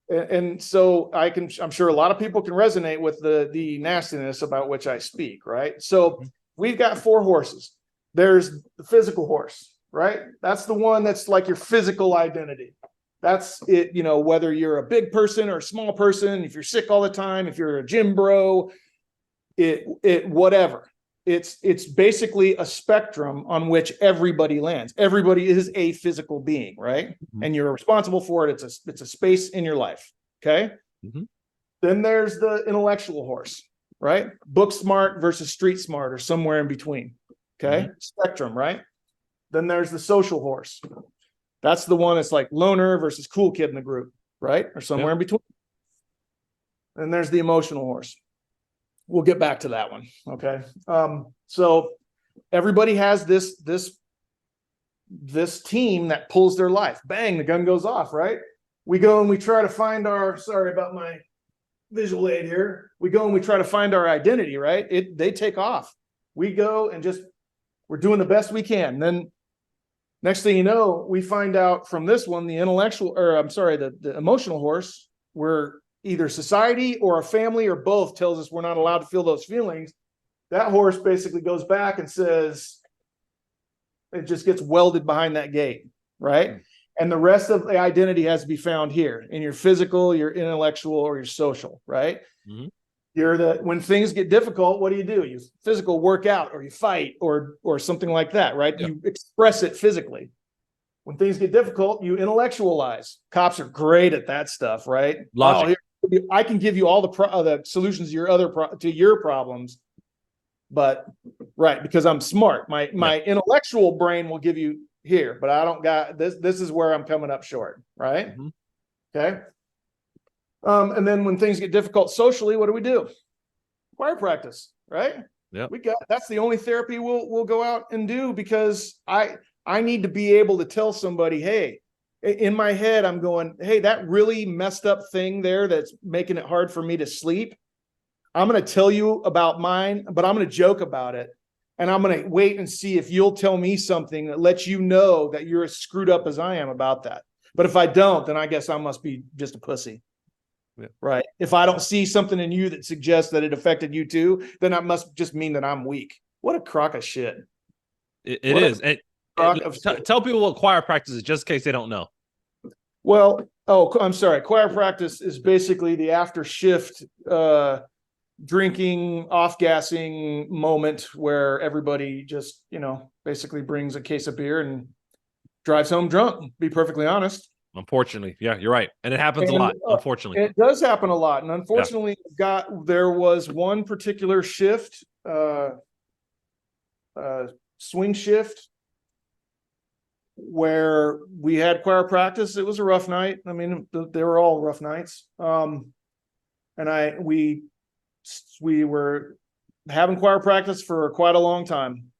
Speaker 3: And so I'm sure a lot of people can resonate with the nastiness about which I speak, right? So we've got 4 horses. There's the physical horse, right? That's the one that's like your physical identity. That's it, whether you're a big person or a small person, if you're sick all the time, if you're a gym bro, whatever. It's basically a spectrum on which everybody lands. Everybody is a physical being, right? And you're responsible for it. It's a space in your life. Okay. Then there's the intellectual horse, right? Book smart versus street smart, or somewhere in between. Okay. Spectrum, right? Then there's the social horse. That's the one that's like loner versus cool kid in the group, right? Or somewhere in between. And there's the emotional horse. We'll get back to that one. Okay. So everybody has this team that pulls their life. Bang, the gun goes off, right? We go and we try to find sorry about my visual aid here. We go and we try to find our identity, right? They take off. We go and we're doing the best we can. Then next thing you know, we find out from this one, the emotional horse, we're either society or a family or both tells us we're not allowed to feel those feelings. That horse basically goes back and says, it just gets welded behind that gate, right? And the rest of the identity has to be found here in your physical, your intellectual, or your social, right? When things get difficult, what do? You physical work out, or you fight, or something like that, right? You express it physically. When things get difficult, you intellectualize. Cops are great at that stuff, right?
Speaker 2: Logic.
Speaker 3: I can give you all the solutions to your problems, but right, because I'm smart. My intellectual brain will give you here, but I don't got this. This is where I'm coming up short, right? Okay. And then when things get difficult socially, what do? Choir practice, right?
Speaker 2: Yeah.
Speaker 3: That's the only therapy we'll go out and do, because I need to be able to tell somebody, hey, in my head, I'm going, hey, that really messed up thing there that's making it hard for me to sleep. I'm going to tell you about mine, but I'm going to joke about it. And I'm going to wait and see if you'll tell me something that lets you know that you're as screwed up as I am about that. But if I don't, then I guess I must be just a pussy. Yeah. Right. If I don't see something in you that suggests that it affected you too, then that must just mean that I'm weak. What a crock of shit.
Speaker 2: It is. Tell people what choir practice is, just in case they don't know.
Speaker 3: Well, I'm sorry. Choir practice is basically the after shift drinking, off-gassing moment where everybody just, basically brings a case of beer and drives home drunk, be perfectly honest.
Speaker 2: Unfortunately. Yeah, you're right. And it happens a lot, unfortunately.
Speaker 3: It does happen a lot. And unfortunately, there was one particular shift, swing shift, where we had choir practice. It was a rough night. I mean, they were all rough nights. And we were having choir practice for quite a long time.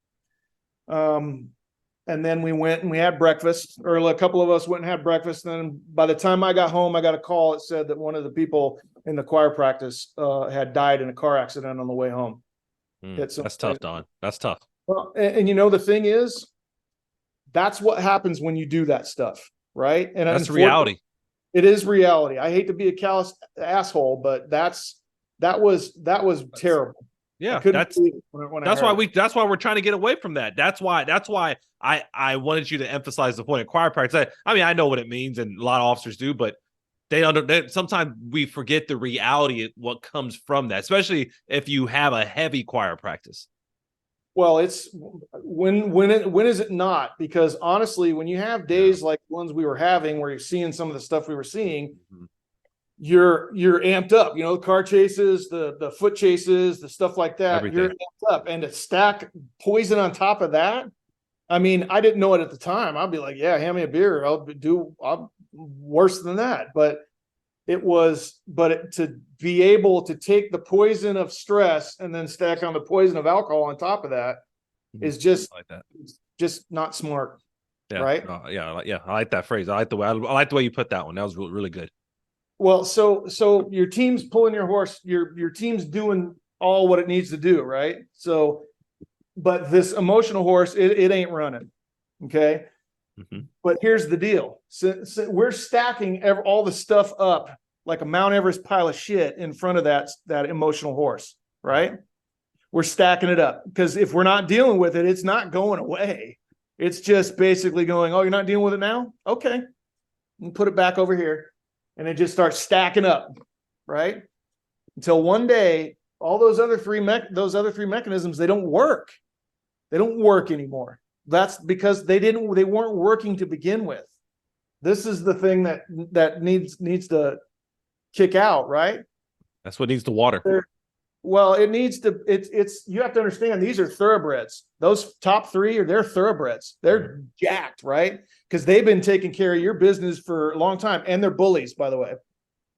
Speaker 3: And then we went and we had breakfast, or a couple of us went and had breakfast. And then by the time I got home, I got a call that said that one of the people in the choir practice had died in a car accident on the way home.
Speaker 2: That's tough, Donn. That's tough.
Speaker 3: Well, and the thing is, that's what happens when you do that stuff, right? And
Speaker 2: that's reality.
Speaker 3: It is reality. I hate to be a callous asshole, but that's that was terrible.
Speaker 2: Yeah,
Speaker 3: that's
Speaker 2: why we're trying to get away from that. That's why I wanted you to emphasize the point of choir practice. I mean, I know what it means, and a lot of officers do, but sometimes we forget the reality of what comes from that, especially if you have a heavy choir practice.
Speaker 3: Well, it's when is it not? Because honestly, when you have days like ones we were having where you're seeing some of the stuff we were seeing, you're amped up, the car chases, the foot chases, the stuff like that. Everything. You're amped up, and to stack poison on top of that. I mean, I didn't know it at the time. I'd be like, yeah, hand me a beer. I'm worse than that. But to be able to take the poison of stress and then stack on the poison of alcohol on top of that is just like that. Just not smart.
Speaker 2: Yeah.
Speaker 3: Right.
Speaker 2: I like that phrase. I like the way you put that one. That was really, really good.
Speaker 3: Well, so your team's pulling your horse, your team's doing all what it needs to do, right? So, but this emotional horse, it ain't running. Okay. But here's the deal. So we're stacking all the stuff up like a Mount Everest pile of shit in front of that emotional horse, right? We're stacking it up because if we're not dealing with it, it's not going away. It's just basically going, oh, you're not dealing with it now? Okay. And put it back over here. And it just starts stacking up, right? Until one day, all those other three mechanisms, they don't work. They don't work anymore. That's because they weren't working to begin with. This is the thing that needs to kick out, right?
Speaker 2: That's what needs to water.
Speaker 3: Well, it needs to. It's you have to understand these are thoroughbreds. Those top three they're thoroughbreds. They're jacked, right? Because they've been taking care of your business for a long time, and they're bullies, by the way.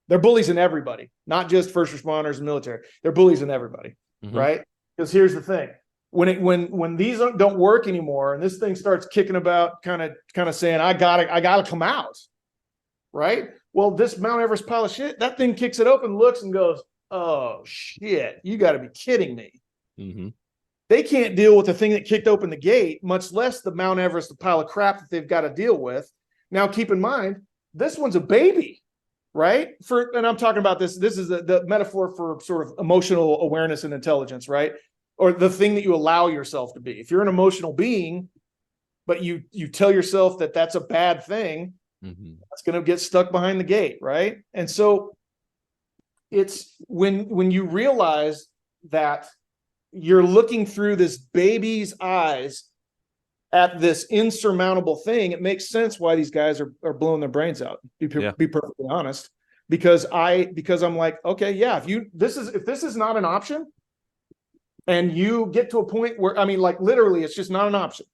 Speaker 3: They're bullies in everybody, not just first responders and military. They're bullies in everybody, right? Because here's the thing: when these don't work anymore, and this thing starts kicking about, kind of saying, I gotta come out, right? Well, this Mount Everest pile of shit, that thing kicks it open, looks, and goes, oh shit, you got to be kidding me. They can't deal with the thing that kicked open the gate, much less the Mount Everest, the pile of crap that they've got to deal with. Now, keep in mind, this one's a baby, right? And I'm talking about this is the metaphor for sort of emotional awareness and intelligence, right? Or the thing that you allow yourself to be. If you're an emotional being, but you tell yourself that that's a bad thing, that's going to get stuck behind the gate, right? And so it's when you realize that you're looking through this baby's eyes at this insurmountable thing, it makes sense why these guys are blowing their brains out. Be perfectly honest, because I'm like, okay, yeah, if this is not an option, and you get to a point where, I mean, like literally, it's just not an option,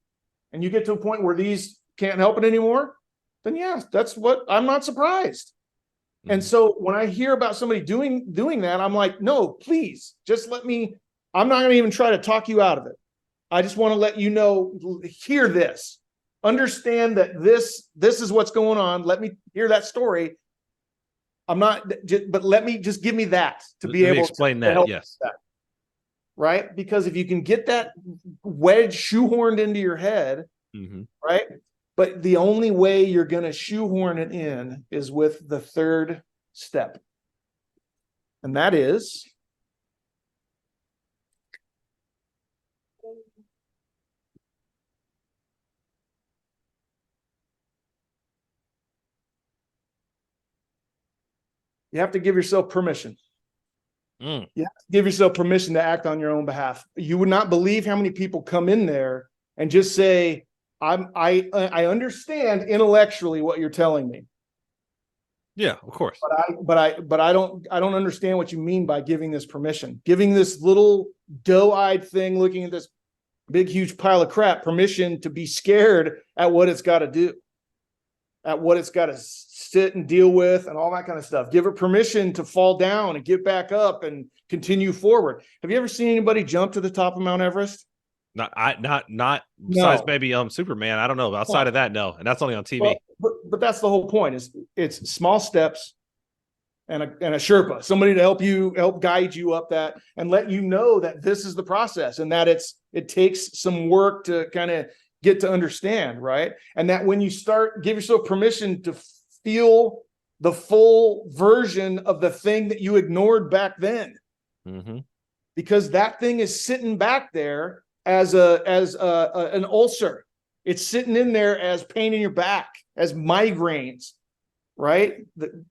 Speaker 3: and you get to a point where these can't help it anymore, then yeah, that's what I'm not surprised. And so when I hear about somebody doing that, I'm like, no, please, just let me. I'm not going to even try to talk you out of it. I just want to let you know, hear this, understand that this is what's going on. Let me hear that story. I'm not, but let me just give me that to be able to
Speaker 2: explain that. Yes.
Speaker 3: That, right. Because if you can get that wedge shoehorned into your head, right. But the only way you're going to shoehorn it in is with the third step. And that is you have to give yourself permission. You have to give yourself permission to act on your own behalf. You would not believe how many people come in there and just say, I understand intellectually what you're telling me.
Speaker 2: Yeah, of course.
Speaker 3: But I don't understand what you mean by giving this permission. Giving this little doe-eyed thing looking at this big, huge pile of crap permission to be scared at what it's got to do, at what it's got to sit and deal with and all that kind of stuff. Give it permission to fall down and get back up and continue forward. Have you ever seen anybody jump to the top of Mount Everest?
Speaker 2: Not besides maybe Superman. I don't know. Outside of that, no. And that's only on TV.
Speaker 3: Well, but that's the whole point, is it's small steps and a Sherpa, somebody to help guide you up that and let you know that this is the process and that it takes some work to kind of get to understand, right? And that when you start, give yourself permission to feel the full version of the thing that you ignored back then.
Speaker 2: Mm-hmm.
Speaker 3: Because that thing is sitting back there as an ulcer. It's sitting in there as pain in your back, as migraines, right?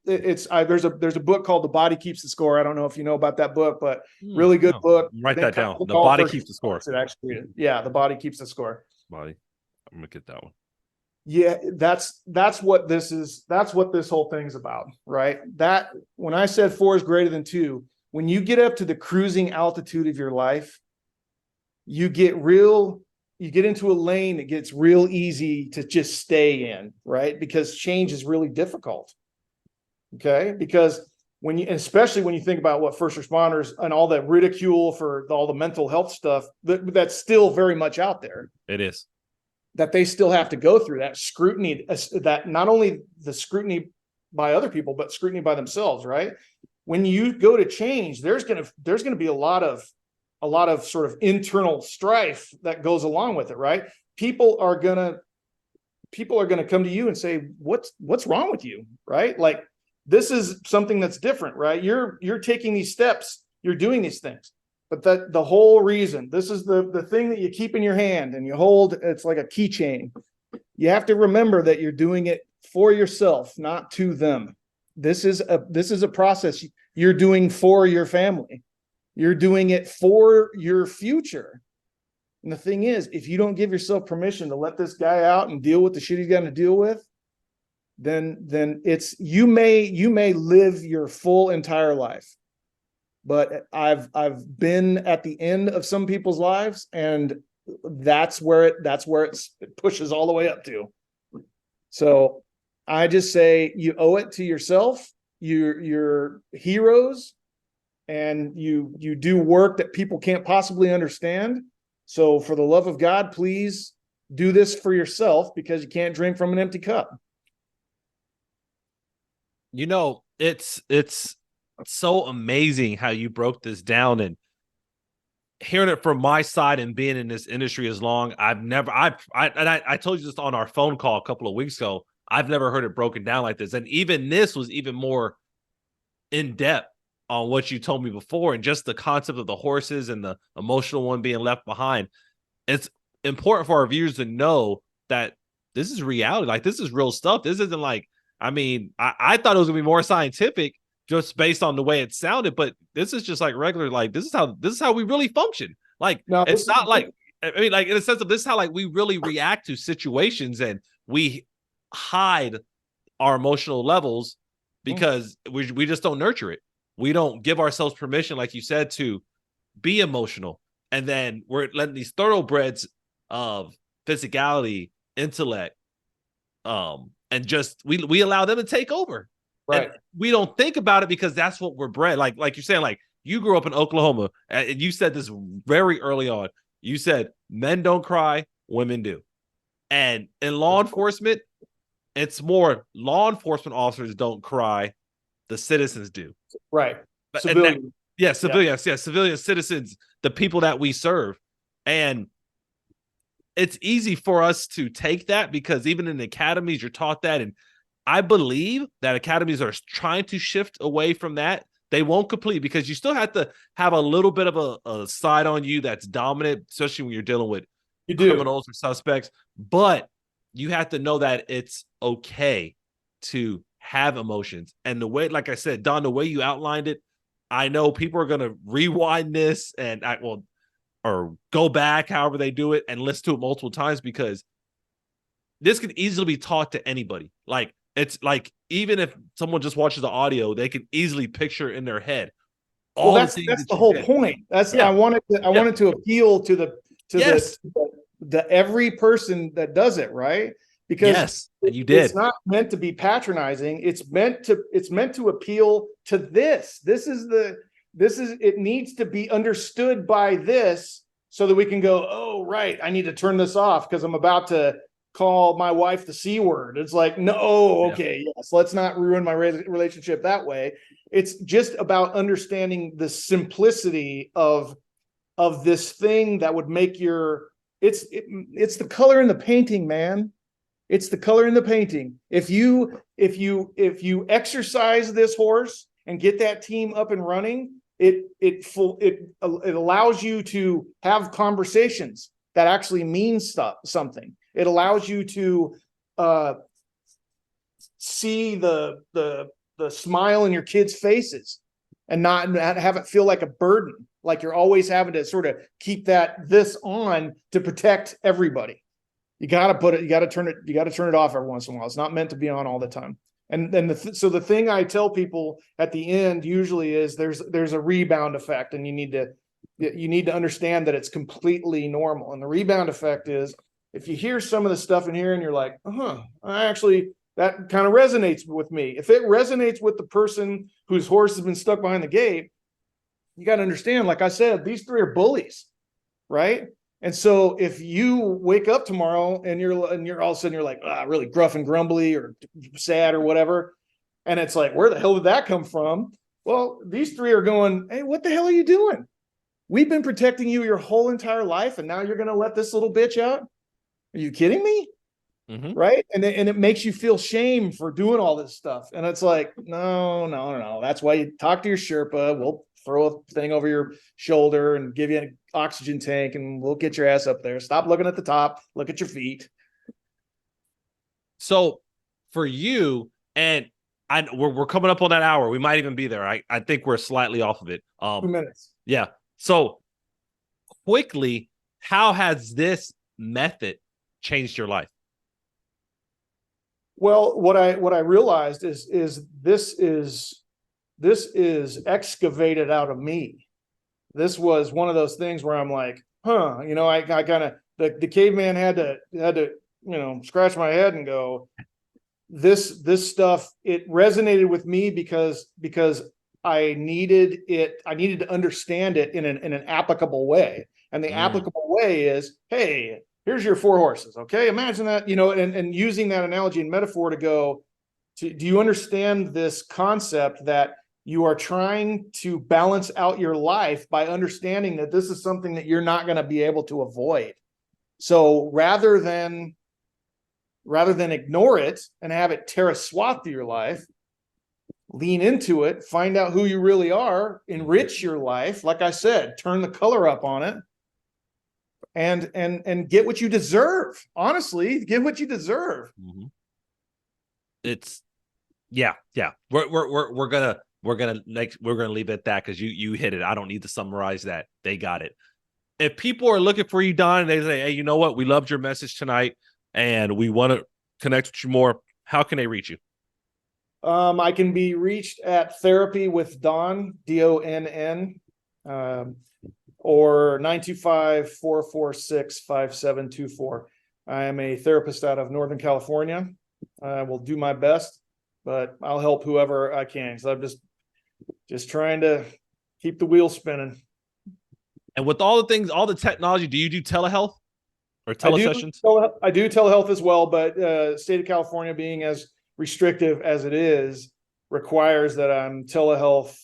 Speaker 3: There's a book called The Body Keeps the Score. I don't know if you know about that book, but really good book.
Speaker 2: Write that down. The Body Keeps the Score.
Speaker 3: Yeah, The Body Keeps the Score.
Speaker 2: Body. I'm gonna get that one.
Speaker 3: Yeah, that's what this is. That's what this whole thing's about, right? That when I said 4 is greater than 2, when you get up to the cruising altitude of your life, you get into a lane that gets real easy to just stay in, right? Because change is really difficult. Okay. Because especially when you think about what first responders and all that ridicule for all the mental health stuff that's still very much out there.
Speaker 2: It is.
Speaker 3: That they still have to go through that scrutiny, that not only the scrutiny by other people, but scrutiny by themselves, right? When you go to change, there's going to be a lot of sort of internal strife that goes along with it, right? People are going to come to you and say, what's wrong with you, right? Like, this is something that's different, right? You're taking these steps, you're doing these things. But the whole reason, this is the thing that you keep in your hand and you hold, it's like a keychain. You have to remember that you're doing it for yourself, not to them. This is a process you're doing for your family. You're doing it for your future. And the thing is, if you don't give yourself permission to let this guy out and deal with the shit he's got to deal with, then it's you may live your full entire life. But I've been at the end of some people's lives, and that's where it pushes all the way up to. So I just say you owe it to yourself, your heroes, and you do work that people can't possibly understand. So for the love of God, please do this for yourself, because you can't drink from an empty cup.
Speaker 2: You know, it's so amazing how you broke this down, and hearing it from my side and being in this industry as long. I told you this on our phone call a couple of weeks ago. I've never heard it broken down like this. And even this was even more in depth on what you told me before, and just the concept of the horses and the emotional one being left behind. It's important for our viewers to know that this is reality. Like, this is real stuff. This isn't like, I thought it was gonna be more scientific just based on the way it sounded, but this is just like regular. Like, this is how we really function. Like, no, it's not like, like in a sense of this is how like we really react to situations, and we hide our emotional levels because we just don't nurture it. We don't give ourselves permission, like you said, to be emotional. And then we're letting these thoroughbreds of physicality, intellect, and just we allow them to take over. Right. And we don't think about it because that's what we're bred. Like you're saying, like, you grew up in Oklahoma, and you said this very early on. You said men don't cry, women do. And in law enforcement, it's more law enforcement officers don't cry, the citizens do.
Speaker 3: Right. Civilians.
Speaker 2: Civilians. Yeah, civilian citizens, the people that we serve. And it's easy for us to take that because even in academies, you're taught that. And I believe that academies are trying to shift away from that. They won't completely, because you still have to have a little bit of a side on you that's dominant, especially when you're dealing with criminals or suspects. But you have to know that it's okay to have emotions. And the way, like I said, Don, the way you outlined it, I know people are going to rewind this or go back, however they do it, and listen to it multiple times, because this can easily be taught to anybody. Like, it's like, even if someone just watches the audio, they can easily picture in their head.
Speaker 3: That's the whole point. I wanted to appeal to the every person that does it, right? Because
Speaker 2: and you did.
Speaker 3: It's not meant to be patronizing. It's meant to appeal to this. It needs to be understood by this, so that we can go, oh, right, I need to turn this off because I'm about to call my wife the C word. It's like, no, okay, yes, let's not ruin my relationship that way. It's just about understanding the simplicity of this thing that would make it's the color in the painting, man. It's the color in the painting. If you exercise this horse and get that team up and running, it allows you to have conversations that actually mean something. It allows you to see the smile in your kids' faces and not have it feel like a burden, like you're always having to sort of keep this on to protect everybody. You got to turn it off every once in a while. It's not meant to be on all the time. And then so the thing I tell people at the end usually is there's a rebound effect, and you need to understand that it's completely normal. And the rebound effect is if you hear some of the stuff in here and you're like, that kind of resonates with me. If it resonates with the person whose horse has been stuck behind the gate, you got to understand, like I said, these three are bullies, right? And so if you wake up tomorrow and you're all of a sudden you're like, really gruff and grumbly or sad or whatever, and it's like, where the hell did that come from? Well, these three are going, hey, what the hell are you doing? We've been protecting you your whole entire life, and now you're going to let this little bitch out? Are you kidding me? Mm-hmm. Right? And it makes you feel shame for doing all this stuff. And it's like, no. That's why you talk to your Sherpa. We'll throw a thing over your shoulder and give you an oxygen tank, and we'll get your ass up there. Stop looking at the top. Look at your feet.
Speaker 2: So for you, and we're coming up on that hour. We might even be there. I think we're slightly off of it.
Speaker 3: 2 minutes.
Speaker 2: Yeah. So quickly, how has this method changed your life?
Speaker 3: Well, what I realized is this is excavated out of me. This was one of those things where I'm like, I kind of the caveman had to scratch my head and go, this stuff, it resonated with me because I needed to understand it in an applicable way. And the applicable way is, hey, here's your 4 horses. Okay. Imagine that, and using that analogy and metaphor to go to, do you understand this concept that you are trying to balance out your life by understanding that this is something that you're not going to be able to avoid? So rather than ignore it and have it tear a swath through your life, lean into it, find out who you really are, enrich your life. Like I said, turn the color up on it. And get what you deserve. Honestly, get what you deserve.
Speaker 2: Mm-hmm. It's yeah. We're gonna leave it at that because you hit it. I don't need to summarize that. They got it. If people are looking for you, Donn, and they say, hey, you know what? We loved your message tonight and we want to connect with you more, how can they reach you?
Speaker 3: I can be reached at Therapy with Donn, DONN. Or 925-446-5724. I am a therapist out of Northern California. I will do my best, but I'll help whoever I can. So I'm just trying to keep the wheel spinning.
Speaker 2: And with all the technology, do you do telehealth or telesessions?
Speaker 3: I do telehealth as well, but state of California being as restrictive as it is requires that I'm telehealth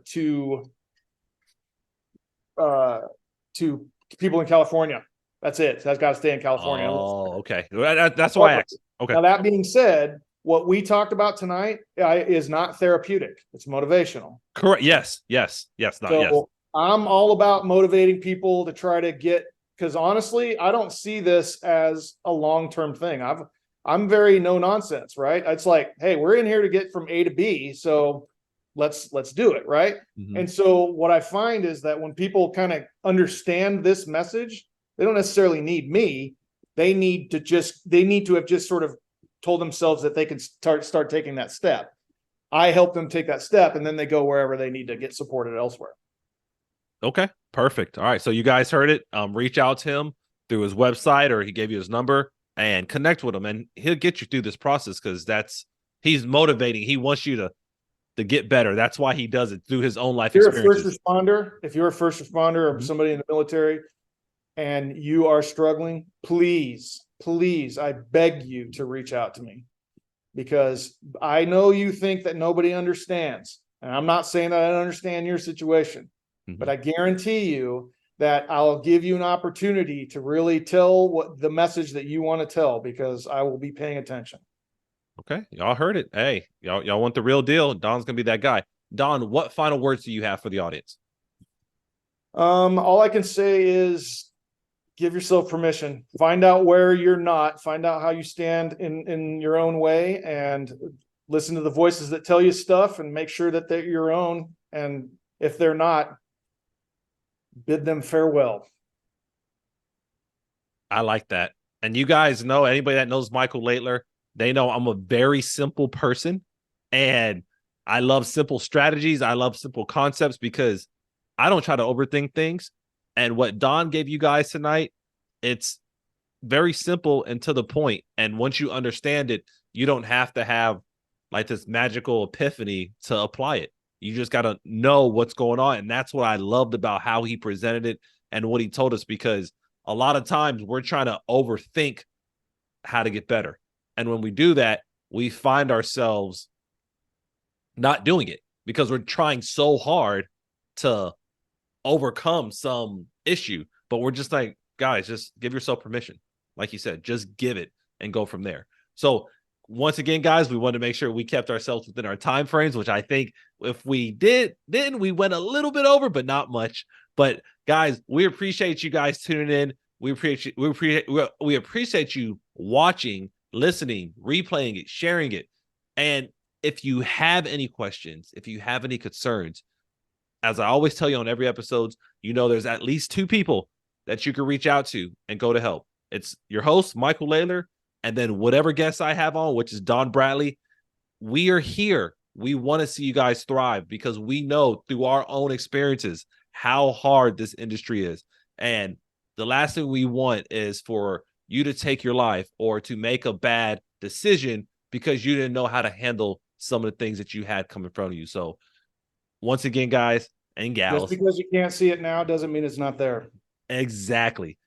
Speaker 3: to people in California. That's it. That's got to stay in California.
Speaker 2: Oh, okay. That's why I asked. Okay.
Speaker 3: Now, that being said, what we talked about tonight is not therapeutic. It's motivational.
Speaker 2: Correct. Yes.
Speaker 3: I'm all about motivating people to try to get, because honestly, I don't see this as a long-term thing. I'm very no nonsense, right? It's like, hey, we're in here to get from A to B. So let's do it, right? Mm-hmm. And so what I find is that when people kind of understand this message, they don't necessarily need me. They need to have just sort of told themselves that they can start taking that step. I help them take that step, and then they go wherever they need to get supported elsewhere.
Speaker 2: Okay, perfect. All right, so you guys heard it. Reach out to him through his website, or he gave you his number, and connect with him, and he'll get you through this process because he's motivating. He wants you to get better. That's why he does it through his own life experiences.
Speaker 3: If you're a first responder or somebody in the military and you are struggling, please, I beg you to reach out to me, because I know you think that nobody understands. And I'm not saying that I don't understand your situation, but I guarantee you that I'll give you an opportunity to really tell what the message that you want to tell, because I will be paying attention.
Speaker 2: Okay, y'all heard it. Hey, y'all want the real deal? Donn's gonna be that guy. Donn, what final words do you have for the audience?
Speaker 3: All I can say is give yourself permission. Find out where you're not. Find out how you stand in your own way, and listen to the voices that tell you stuff, and make sure that they're your own. And if they're not, bid them farewell.
Speaker 2: I like that. And you guys know, anybody that knows Michael Laitler, they know I'm a very simple person, and I love simple strategies. I love simple concepts because I don't try to overthink things. And what Donn gave you guys tonight, it's very simple and to the point. And once you understand it, you don't have to have like this magical epiphany to apply it. You just got to know what's going on. And that's what I loved about how he presented it and what he told us, because a lot of times we're trying to overthink how to get better. And when we do that, we find ourselves not doing it because we're trying so hard to overcome some issue. But we're just like, guys, just give yourself permission. Like you said, just give it and go from there. So once again, guys, we wanted to make sure we kept ourselves within our time frames, which I think if we did, then we went a little bit over, but not much. But guys, we appreciate you guys tuning in. We appreciate you watching, listening, replaying it, sharing it. And if you have any questions, if you have any concerns, as I always tell you on every episode, you know there's at least 2 people that you can reach out to and go to help. It's your host, Michael Laitler, and then whatever guest I have on, which is Donn Bradley. We are here. We want to see you guys thrive because we know through our own experiences how hard this industry is. And the last thing we want is for you to take your life or to make a bad decision because you didn't know how to handle some of the things that you had come in front of you. So once again, guys and gals,
Speaker 3: just because you can't see it now doesn't mean it's not there.
Speaker 2: Exactly.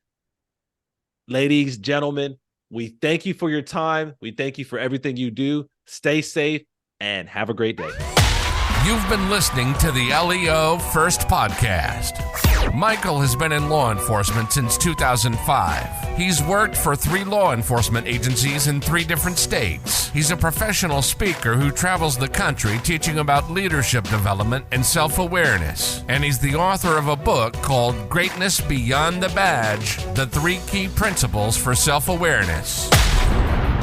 Speaker 2: Ladies, gentlemen, we thank you for your time. We thank you for everything you do. Stay safe and have a great day.
Speaker 1: You've been listening to the LEO First Podcast. Michael has been in law enforcement since 2005. He's worked for 3 law enforcement agencies in 3 different states. He's a professional speaker who travels the country teaching about leadership development and self-awareness. And he's the author of a book called Greatness Beyond the Badge, The 3 Key Principles for Self-Awareness.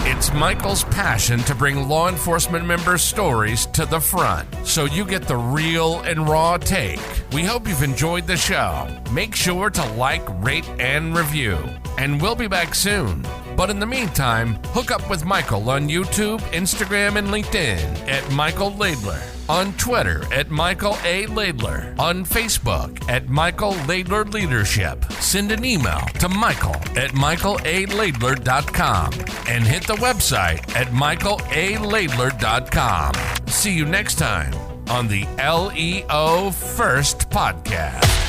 Speaker 1: It's Michael's passion to bring law enforcement members' stories to the front, so you get the real and raw take. We hope you've enjoyed the show. Make sure to like, rate, and review. And we'll be back soon. But in the meantime, hook up with Michael on YouTube, Instagram, and LinkedIn at Michael Laitler, on Twitter at Michael A. Laitler, on Facebook at Michael Laitler Leadership. Send an email to michael@michaelalaitler.com and hit the website at michaelalaitler.com. See you next time on the LEO First Podcast.